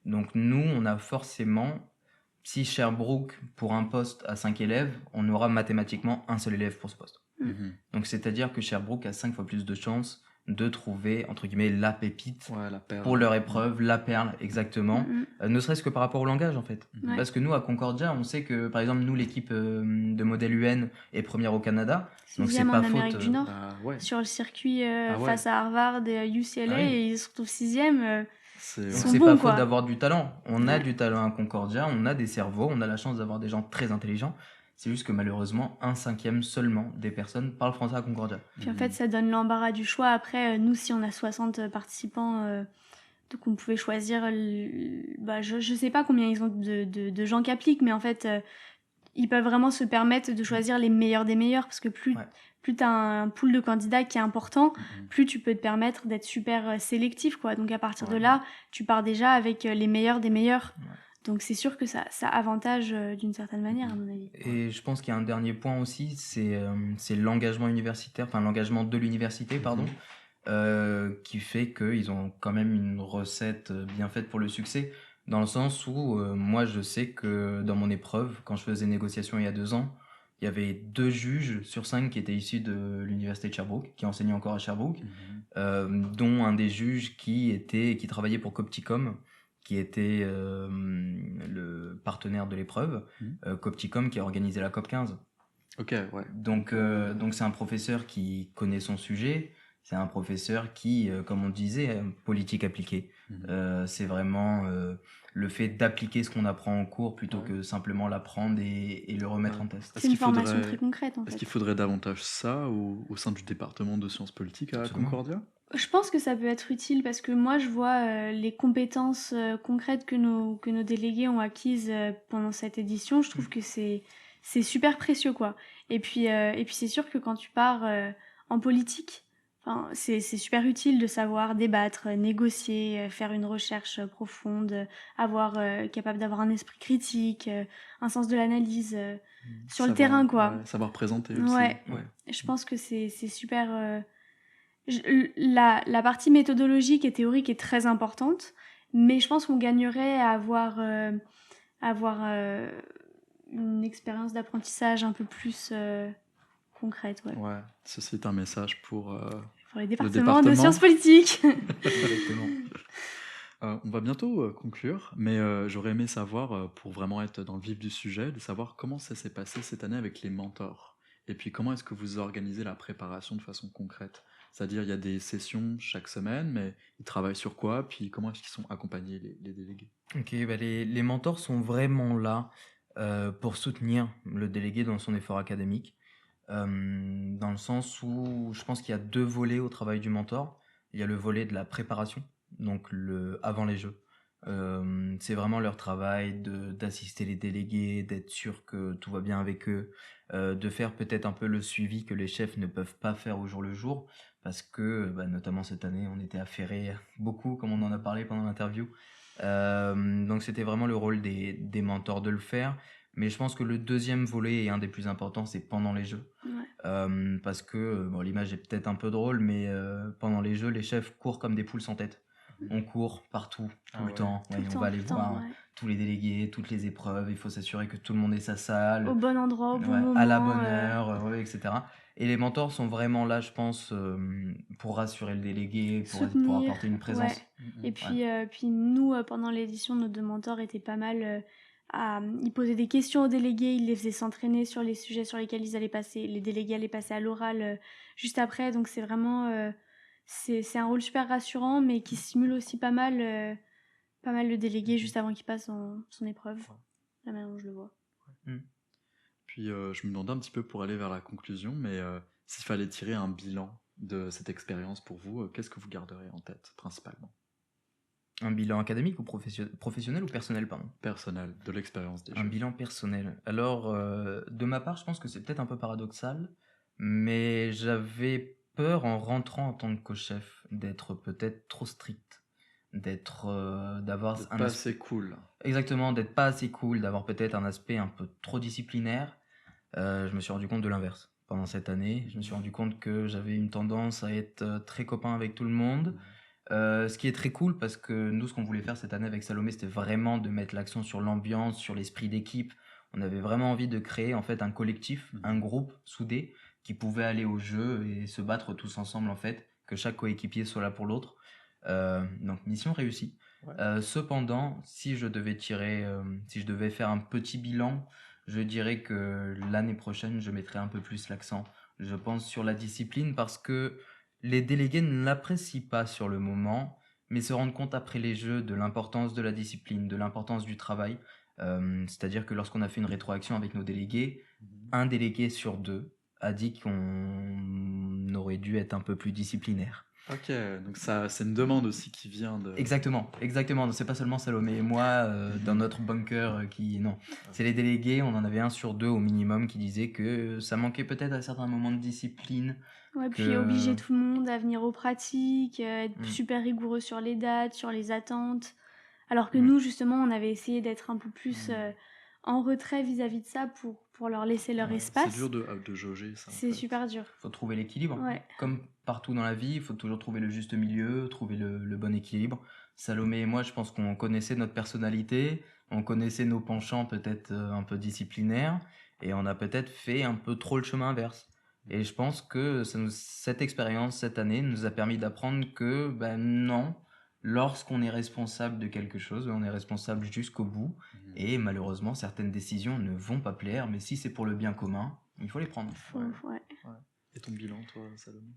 Speaker 4: Donc nous, on a forcément, si Sherbrooke, pour un poste à 5 élèves, on aura mathématiquement un seul élève pour ce poste. Donc c'est-à-dire que Sherbrooke a 5 fois plus de chances de trouver, entre guillemets, la pépite
Speaker 1: Ouais, la perle.
Speaker 4: pour leur épreuve, la perle, exactement. Ne serait-ce que par rapport au langage, en fait.
Speaker 2: Ouais.
Speaker 4: Parce que nous, à Concordia, on sait que, par exemple, nous, l'équipe de modèle UN est première au Canada. Donc, c'est
Speaker 2: 6e
Speaker 4: pas
Speaker 2: en Amérique
Speaker 4: faute.
Speaker 2: du Nord,
Speaker 1: Bah ouais,
Speaker 2: sur le circuit
Speaker 1: Ah ouais.
Speaker 2: face à Harvard et UCLA,
Speaker 4: Ah oui.
Speaker 2: et ils se retrouvent 6e.
Speaker 1: c'est
Speaker 2: Ils
Speaker 4: Donc,
Speaker 2: sont
Speaker 4: c'est
Speaker 2: bons,
Speaker 4: pas
Speaker 2: quoi.
Speaker 4: faute d'avoir du talent. On a
Speaker 2: Ouais.
Speaker 4: du talent à Concordia, on a des cerveaux, on a la chance d'avoir des gens très intelligents. C'est juste que malheureusement, 1/5 seulement des personnes parlent français à Concordia.
Speaker 2: Puis en fait, ça donne l'embarras du choix. Après, nous, si on a 60 participants, donc on pouvait choisir. Je sais pas combien ils ont de gens qui appliquent, mais en fait, ils peuvent vraiment se permettre de choisir les meilleurs des meilleurs, parce que plus tu as un pool de candidats qui est important, plus tu peux te permettre d'être super sélectif, quoi. Donc à partir de là, tu pars déjà avec les meilleurs des meilleurs.
Speaker 4: Ouais.
Speaker 2: Donc c'est sûr que ça avantage d'une certaine manière, à mon avis.
Speaker 4: Et je pense qu'il y a un dernier point aussi, c'est l'engagement universitaire, enfin l'engagement de l'université, pardon, qui fait qu'ils ont quand même une recette bien faite pour le succès, dans le sens où moi je sais que dans mon épreuve, quand je faisais négociation il y a 2 ans, il y avait 2 juges sur 5 qui étaient issus de l'université de Sherbrooke, qui enseignaient encore à Sherbrooke, dont un des juges qui travaillait pour Copticom, qui était le partenaire de l'épreuve, Copticom qui a organisé la COP15.
Speaker 1: Ok, ouais.
Speaker 4: Donc c'est un professeur qui connaît son sujet, c'est un professeur qui, comme on disait, politique appliquée. C'est vraiment le fait d'appliquer ce qu'on apprend en cours plutôt que simplement l'apprendre et le remettre en test.
Speaker 2: C'est une formation très concrète, en fait.
Speaker 1: Est-ce qu'il faudrait davantage ça au sein du département de sciences politiques à
Speaker 4: Absolument.
Speaker 1: Concordia?
Speaker 2: Je pense que ça peut être utile parce que moi je vois les compétences concrètes que nos délégués ont acquises pendant cette édition. Je trouve que c'est super précieux, quoi. Et puis c'est sûr que quand tu pars en politique, c'est super utile de savoir débattre, négocier, faire une recherche profonde, capable d'avoir un esprit critique, un sens de l'analyse sur le terrain, quoi.
Speaker 1: Ouais, savoir présenter aussi.
Speaker 2: Ouais. Je pense que c'est super. La partie méthodologique et théorique est très importante, mais je pense qu'on gagnerait à avoir une expérience d'apprentissage un peu plus concrète.
Speaker 1: Ouais, ceci est un message pour
Speaker 2: les
Speaker 1: le
Speaker 2: départements de sciences politiques.
Speaker 4: Exactement.
Speaker 1: On va bientôt conclure, mais j'aurais aimé savoir, pour vraiment être dans le vif du sujet, de savoir comment ça s'est passé cette année avec les mentors. Et puis comment est-ce que vous organisez la préparation de façon concrète? C'est-à-dire, il y a des sessions chaque semaine, mais ils travaillent sur quoi? Puis comment est-ce qu'ils sont accompagnés, les délégués?
Speaker 4: Ok, les mentors sont vraiment là pour soutenir le délégué dans son effort académique, dans le sens où je pense qu'il y a 2 volets au travail du mentor. Il y a le volet de la préparation, donc avant les jeux. C'est vraiment leur travail d'assister les délégués, d'être sûr que tout va bien avec eux, de faire peut-être un peu le suivi que les chefs ne peuvent pas faire au jour le jour, parce que notamment cette année, on était affairés beaucoup, comme on en a parlé pendant l'interview. Donc c'était vraiment le rôle des mentors de le faire. Mais je pense que le deuxième volet et un des plus importants, c'est pendant les jeux. Parce que, l'image est peut-être un peu drôle, mais pendant les jeux, les chefs courent comme des poules sans tête. On court partout, tout le temps. On va aller voir tous les délégués, toutes les épreuves. Il faut s'assurer que tout le monde ait sa salle.
Speaker 2: Au bon endroit, au bon moment.
Speaker 4: À la bonne heure, etc. Et les mentors sont vraiment là, je pense, pour rassurer le délégué, pour apporter une présence.
Speaker 2: Et puis nous, pendant l'édition, nos 2 mentors étaient pas mal... ils posaient des questions aux délégués, ils les faisaient s'entraîner sur les sujets sur lesquels les délégués allaient passer à l'oral juste après. Donc c'est vraiment... c'est un rôle super rassurant, mais qui stimule aussi pas mal le délégué juste avant qu'il passe son épreuve. La manière dont je le vois.
Speaker 1: Puis je me demandais un petit peu pour aller vers la conclusion, mais s'il fallait tirer un bilan de cette expérience pour vous, qu'est-ce que vous garderiez en tête principalement?
Speaker 4: Un bilan académique ou professionnel ou personnel, pardon?
Speaker 1: Personnel, de l'expérience déjà.
Speaker 4: Un bilan personnel. Alors, de ma part, je pense que c'est peut-être un peu paradoxal, mais j'avais peur en rentrant en tant que co-chef d'être peut-être trop strict, d'avoir
Speaker 1: pas assez cool.
Speaker 4: Exactement, d'être pas assez cool, d'avoir peut-être un aspect un peu trop disciplinaire. Je me suis rendu compte de l'inverse pendant cette année. Je me suis rendu compte que j'avais une tendance à être très copain avec tout le monde. Ce qui est très cool parce que nous, ce qu'on voulait faire cette année avec Salomé, c'était vraiment de mettre l'accent sur l'ambiance, sur l'esprit d'équipe. On avait vraiment envie de créer en fait un collectif, un groupe soudé qui pouvait aller au jeu et se battre tous ensemble en fait, que chaque coéquipier soit là pour l'autre. Donc mission réussie.
Speaker 1: Ouais.
Speaker 4: Cependant, si je devais faire un petit bilan, je dirais que l'année prochaine, je mettrais un peu plus l'accent, je pense, sur la discipline parce que les délégués ne l'apprécient pas sur le moment, mais se rendent compte après les jeux de l'importance de la discipline, de l'importance du travail. C'est-à-dire que lorsqu'on a fait une rétroaction avec nos délégués, un délégué sur deux a dit qu'on aurait dû être un peu plus disciplinaire.
Speaker 1: Ok, donc ça, c'est une demande aussi qui vient de...
Speaker 4: Exactement. C'est pas seulement Salomé et moi dans notre bunker non. C'est les délégués, on en avait un sur deux au minimum qui disait que ça manquait peut-être à certains moments de discipline.
Speaker 2: Ouais,
Speaker 4: Que-
Speaker 2: puis obliger tout le monde à venir aux pratiques, être
Speaker 4: Mm.
Speaker 2: super rigoureux sur les dates, sur les attentes. Alors que
Speaker 4: Ouais.
Speaker 2: nous, justement, on avait essayé d'être un peu plus
Speaker 1: Mm.
Speaker 2: en retrait vis-à-vis de ça pour leur laisser leur
Speaker 1: Ouais,
Speaker 2: espace.
Speaker 1: c'est dur de jauger ça. en
Speaker 2: C'est
Speaker 1: fait.
Speaker 2: super dur.
Speaker 4: Faut trouver l'équilibre.
Speaker 2: Ouais.
Speaker 4: Comme partout dans la vie, il faut toujours trouver le juste milieu, trouver le bon équilibre. Salomé et moi, je pense qu'on connaissait notre personnalité, on connaissait nos penchants peut-être un peu disciplinaires, et on a peut-être fait un peu trop le chemin inverse. Et je pense que cette expérience, cette année, nous a permis d'apprendre que, non, lorsqu'on est responsable de quelque chose, on est responsable jusqu'au bout,
Speaker 1: Mhm.
Speaker 4: et malheureusement, certaines décisions ne vont pas plaire, mais si c'est pour le bien commun, il faut les prendre.
Speaker 2: Ouais.
Speaker 1: Et ton bilan, toi, Salomé?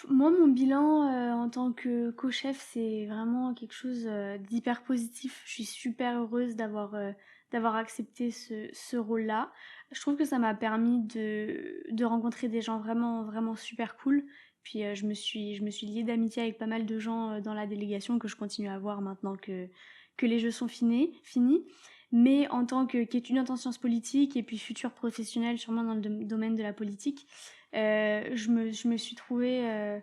Speaker 2: Moi, mon bilan en tant que co-chef, c'est vraiment quelque chose d'hyper positif. Je suis super heureuse d'avoir accepté ce rôle-là. Je trouve que ça m'a permis de rencontrer des gens vraiment, vraiment super cool. Puis je me suis liée d'amitié avec pas mal de gens dans la délégation que je continue à voir maintenant que les jeux sont finis. Mais en tant qu'étudiante en sciences politiques et puis future professionnelle sûrement dans le domaine de la politique, je me suis trouvée...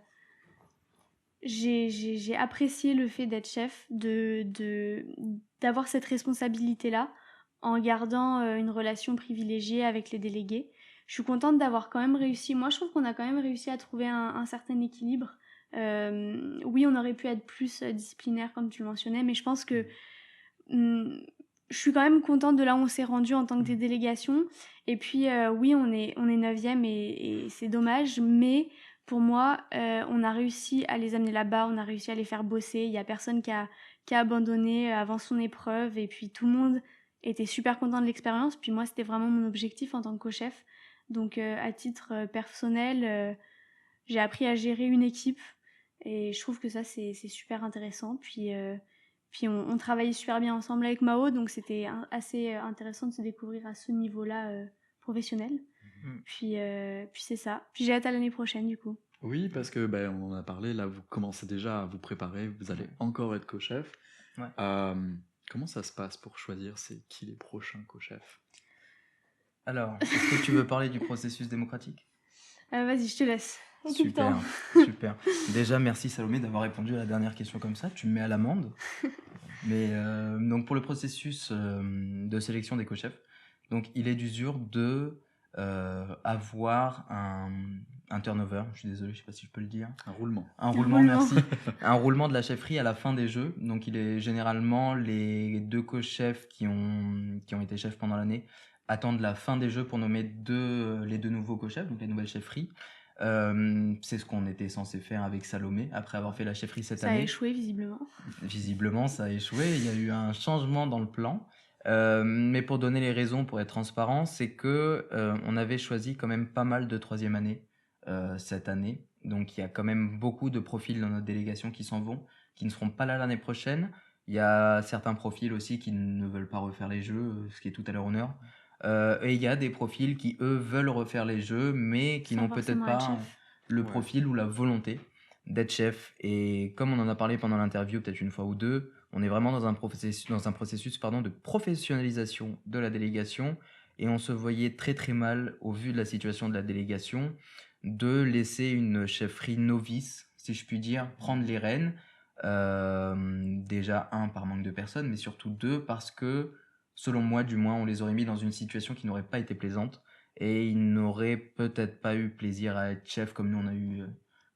Speaker 2: j'ai apprécié le fait d'être chef, d'avoir cette responsabilité-là en gardant une relation privilégiée avec les délégués. Je suis contente d'avoir quand même réussi. Moi, je trouve qu'on a quand même réussi à trouver un certain équilibre. Oui, on aurait pu être plus disciplinaire, comme tu le mentionnais, mais je pense que je suis quand même contente de là où on s'est rendu en tant que des délégations. Et puis, oui, on est 9e et c'est dommage, mais pour moi, on a réussi à les amener là-bas, on a réussi à les faire bosser. Il y a personne qui a abandonné avant son épreuve, et puis tout le monde était super content de l'expérience. Puis moi, c'était vraiment mon objectif en tant que co-chef. Donc, à titre personnel, j'ai appris à gérer une équipe, et je trouve que ça, c'est super intéressant. Puis on travaillait super bien ensemble avec Mao, donc c'était assez intéressant de se découvrir à ce niveau-là professionnel. Puis c'est ça. Puis j'ai hâte à l'année prochaine, du coup.
Speaker 1: Oui, parce que on en a parlé, là vous commencez déjà à vous préparer, vous allez encore être co-chef.
Speaker 4: Ouais.
Speaker 1: Comment ça se passe pour choisir c'est qui les prochains co-chefs?
Speaker 4: Alors, est-ce que tu veux parler du processus démocratique?
Speaker 2: Vas-y, je te laisse.
Speaker 4: Super, super. Déjà, merci Salomé d'avoir répondu à la dernière question comme ça. Tu me mets à l'amende. Mais donc pour le processus de sélection des co-chefs, donc il est d'usure de avoir un turnover. Je suis désolé, je sais pas si je peux le dire.
Speaker 1: Un roulement.
Speaker 4: Un roulement, merci. Un roulement de la chefferie à la fin des jeux. Donc il est généralement les deux co-chefs qui ont été chefs pendant l'année attendent la fin des jeux pour nommer les deux nouveaux co-chefs, donc les nouvelles chefferies. C'est ce qu'on était censé faire avec Salomé après avoir fait la chefferie cette année.
Speaker 2: Ça a échoué, visiblement.
Speaker 4: Visiblement, ça a échoué. Il y a eu un changement dans le plan. Mais pour donner les raisons, pour être transparent, c'est que on avait choisi quand même pas mal de troisième année cette année. Donc il y a quand même beaucoup de profils dans notre délégation qui s'en vont, qui ne seront pas là l'année prochaine. Il y a certains profils aussi qui ne veulent pas refaire les jeux, ce qui est tout à leur honneur. Et il y a des profils qui, eux, veulent refaire les jeux, mais qui n'ont peut-être pas le profil ou la volonté d'être chef. Et comme on en a parlé pendant l'interview, peut-être une fois ou deux, on est vraiment dans un processus de professionnalisation de la délégation. Et on se voyait très très mal, au vu de la situation de la délégation, de laisser une chefferie novice, si je puis dire, prendre les rênes. Déjà, par manque de personnes, mais surtout deux, parce que selon moi, du moins, on les aurait mis dans une situation qui n'aurait pas été plaisante, et ils n'auraient peut-être pas eu plaisir à être chef comme nous on a eu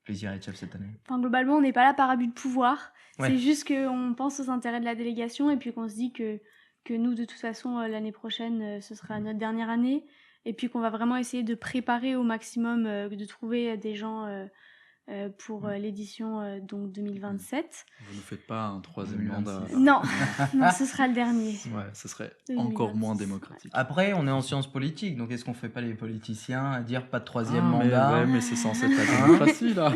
Speaker 4: plaisir à être chef cette année.
Speaker 2: Enfin, globalement, on n'est pas là par abus de pouvoir.
Speaker 4: Ouais.
Speaker 2: C'est juste qu'on pense aux intérêts de la délégation, et puis qu'on se dit que nous, de toute façon, l'année prochaine, ce sera notre dernière année, et puis qu'on va vraiment essayer de préparer au maximum, de trouver des gens pour l'édition donc 2027.
Speaker 1: Vous ne faites pas un troisième mandat.
Speaker 2: Non, non, ce sera le dernier.
Speaker 1: Ouais, ce serait
Speaker 2: 2026.
Speaker 1: encore moins démocratique.
Speaker 4: Après, on est en sciences politiques, donc est-ce qu'on fait pas les politiciens à dire pas de troisième
Speaker 1: Ah,
Speaker 4: mandat?
Speaker 1: mais c'est censé être la démocratie, là.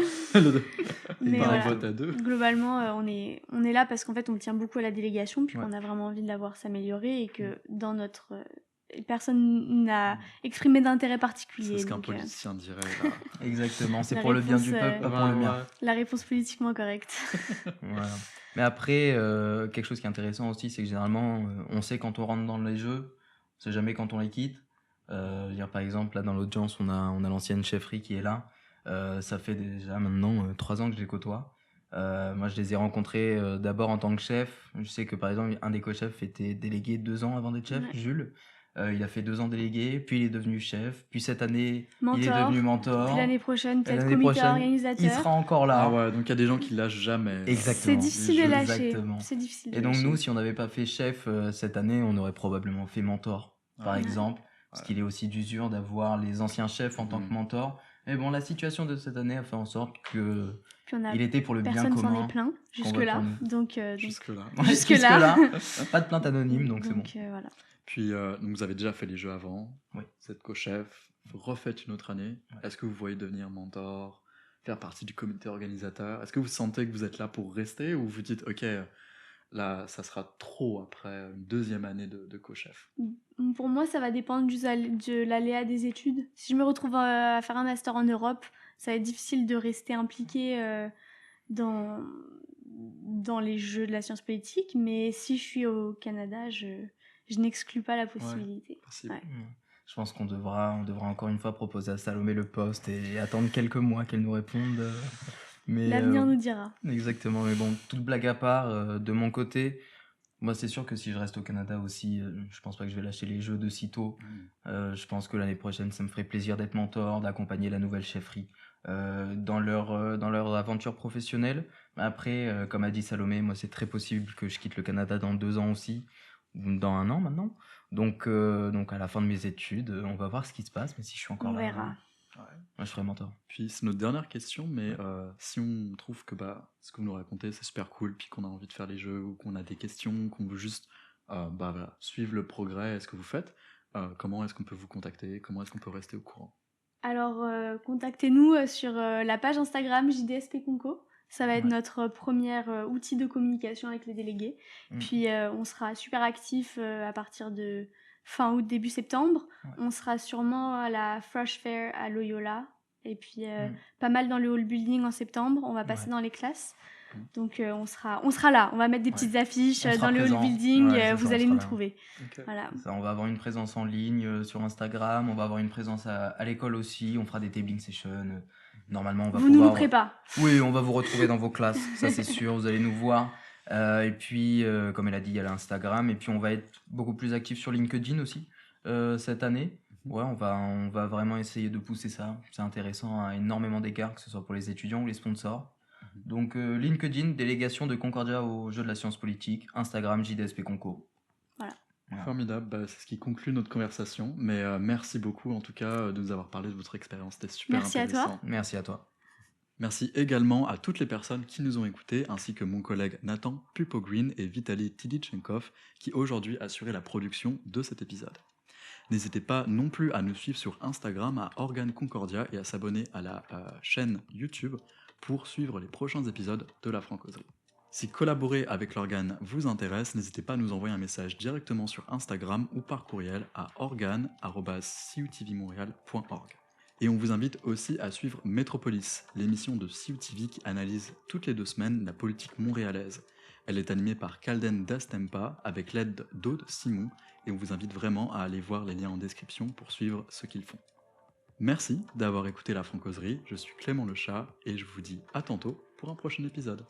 Speaker 2: Mais
Speaker 1: Par
Speaker 2: voilà.
Speaker 1: vote à deux.
Speaker 2: Globalement, on est là parce qu'en fait, on tient beaucoup à la délégation, puis
Speaker 4: Ouais.
Speaker 2: qu'on a vraiment envie de la voir s'améliorer et que dans notre... personne n'a exprimé d'intérêt particulier.
Speaker 1: C'est ce qu'un
Speaker 2: donc,
Speaker 1: politicien dirait, là.
Speaker 4: Exactement, c'est
Speaker 2: La
Speaker 4: pour le bien du
Speaker 2: réponse,
Speaker 4: peuple, pas pour le mien.
Speaker 2: la réponse politiquement correcte.
Speaker 4: Voilà. Mais après, quelque chose qui est intéressant aussi, c'est que généralement, on sait quand on rentre dans les jeux, on sait jamais quand on les quitte. Je veux dire, par exemple, là dans l'audience, on a l'ancienne chefferie qui est là. Ça fait déjà maintenant 3 ans que je les côtoie. Moi, je les ai rencontrés d'abord en tant que chef. Je sais que par exemple, un des co-chefs était délégué 2 ans avant d'être chef,
Speaker 2: Ouais.
Speaker 4: Jules. Il a fait 2 ans délégué, puis il est devenu chef. Puis cette année, il est
Speaker 2: Mentor.
Speaker 4: devenu mentor.
Speaker 2: Puis l'année prochaine,
Speaker 4: Et
Speaker 2: peut-être
Speaker 4: l'année
Speaker 2: comité
Speaker 4: prochaine,
Speaker 2: organisateur.
Speaker 4: il sera encore là.
Speaker 1: Ah ouais, donc il y a des gens qui lâchent jamais.
Speaker 4: Exactement.
Speaker 2: C'est difficile de
Speaker 1: Les jeux.
Speaker 2: lâcher.
Speaker 4: Exactement.
Speaker 2: C'est difficile de
Speaker 4: Et donc
Speaker 2: lâcher.
Speaker 4: nous, si on n'avait pas fait chef cette année, on aurait probablement fait mentor, par
Speaker 1: Ouais.
Speaker 4: exemple, parce
Speaker 1: Ouais.
Speaker 4: qu'il est aussi d'usure d'avoir les anciens chefs en tant
Speaker 1: Mhm.
Speaker 4: que mentor. Mais bon, la situation de cette année a fait en sorte que
Speaker 2: Puis on a
Speaker 4: il était pour le bien
Speaker 2: personne s'en
Speaker 4: commun.
Speaker 2: est plaint jusque-là. Donc,
Speaker 1: Jusque-là.
Speaker 4: Ouais,
Speaker 2: Jusque-là.
Speaker 4: pas de plainte anonyme, donc c'est bon.
Speaker 2: voilà.
Speaker 1: Puis, donc vous avez déjà fait les jeux avant.
Speaker 4: Oui.
Speaker 1: Vous êtes co-chef. Vous refaites une autre année.
Speaker 4: Ouais.
Speaker 1: Est-ce que vous voyez devenir mentor, faire partie du comité organisateur? Est-ce que vous sentez que vous êtes là pour rester ou vous dites, ok, là, ça sera trop après une deuxième année de co-chef?
Speaker 2: Pour moi, ça va dépendre de l'aléa des études. Si je me retrouve à faire un master en Europe, ça va être difficile de rester impliquée dans les jeux de la science politique. Mais si je suis au Canada, je n'exclus pas la possibilité.
Speaker 1: Possible.
Speaker 2: Ouais.
Speaker 4: Je pense qu'on devra encore une fois proposer à Salomé le poste et attendre quelques mois qu'elle nous réponde. Mais
Speaker 2: L'avenir nous dira.
Speaker 4: exactement, mais bon, toute blague à part, de mon côté, moi c'est sûr que si je reste au Canada aussi, je pense pas que je vais lâcher les jeux de sitôt. Je pense que l'année prochaine, ça me ferait plaisir d'être mentor, d'accompagner la nouvelle chefferie dans leur aventure professionnelle. Après, comme a dit Salomé, moi c'est très possible que je quitte le Canada dans 2 ans aussi, ou dans 1 an maintenant. Donc à la fin de mes études, on va voir ce qui se passe, mais si je suis encore
Speaker 2: On
Speaker 4: là,
Speaker 2: verra.
Speaker 4: moi je serai mentor.
Speaker 1: Puis c'est notre dernière question, mais si on trouve que ce que vous nous racontez c'est super cool, puis qu'on a envie de faire les jeux, ou qu'on a des questions, qu'on veut juste voilà, suivre le progrès, ce que vous faites, comment est-ce qu'on peut vous contacter? Comment est-ce qu'on peut rester au courant?
Speaker 2: Alors, contactez-nous sur la page Instagram JDSP Conco. Ça va être
Speaker 4: Ouais.
Speaker 2: notre premier outil de communication avec les délégués. Puis, on sera super actifs à partir de fin août, début septembre.
Speaker 4: Ouais.
Speaker 2: On sera sûrement à la Fresh Fair à Loyola. Et puis, pas mal dans le hall building en septembre. On va passer
Speaker 4: Ouais.
Speaker 2: dans les classes. Donc, on sera là. On va mettre des petites affiches
Speaker 4: On sera
Speaker 2: dans le hall
Speaker 4: présent.
Speaker 2: building.
Speaker 4: Ouais, c'est ça,
Speaker 2: vous
Speaker 4: on
Speaker 2: allez
Speaker 4: sera
Speaker 2: nous
Speaker 4: là.
Speaker 2: trouver.
Speaker 1: Ok.
Speaker 2: Voilà.
Speaker 4: Ça, on va avoir une présence en ligne sur Instagram, on va avoir une présence à l'école aussi, on fera des tabling sessions. Normalement, on va
Speaker 2: Vous ne nous
Speaker 4: pouvoir...
Speaker 2: louperez pas.
Speaker 4: Oui, on va vous retrouver dans vos classes, ça c'est sûr, vous allez nous voir. Et puis, comme elle a dit, il y a l'Instagram, et puis on va être beaucoup plus actif sur LinkedIn aussi cette année. Ouais, on va vraiment essayer de pousser ça. C'est intéressant à énormément d'égards, que ce soit pour les étudiants ou les sponsors. Donc LinkedIn, délégation de Concordia au jeu de la science politique, Instagram, JDSP Conco. Voilà.
Speaker 1: Formidable, c'est ce qui conclut notre conversation. Mais merci beaucoup en tout cas de nous avoir parlé de votre expérience, c'était super
Speaker 2: Merci à toi.
Speaker 1: intéressant.
Speaker 4: Merci à toi.
Speaker 1: Merci également à toutes les personnes qui nous ont écoutés, ainsi que mon collègue Nathan Pupogreen et Vitaly Tiditchenkov, qui aujourd'hui assuraient la production de cet épisode. N'hésitez pas non plus à nous suivre sur Instagram à Organe Concordia et à s'abonner à la chaîne YouTube pour suivre les prochains épisodes de la Francoserie. Si collaborer avec l'organe vous intéresse, n'hésitez pas à nous envoyer un message directement sur Instagram ou par courriel à organe@cutvmontréal.org. Et on vous invite aussi à suivre Métropolis, l'émission de CUTV qui analyse toutes les 2 semaines la politique montréalaise. Elle est animée par Calden Dastempa avec l'aide d'Aude Simon et on vous invite vraiment à aller voir les liens en description pour suivre ce qu'ils font. Merci d'avoir écouté la Francoserie, je suis Clément Le Chat et je vous dis à tantôt pour un prochain épisode.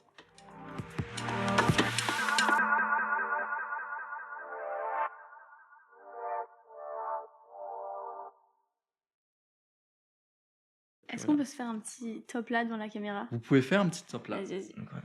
Speaker 2: Est-ce qu'on peut se faire un petit top là devant la caméra?
Speaker 1: Vous pouvez faire un petit top là.
Speaker 2: Vas-y, vas-y.
Speaker 4: Donc, ouais.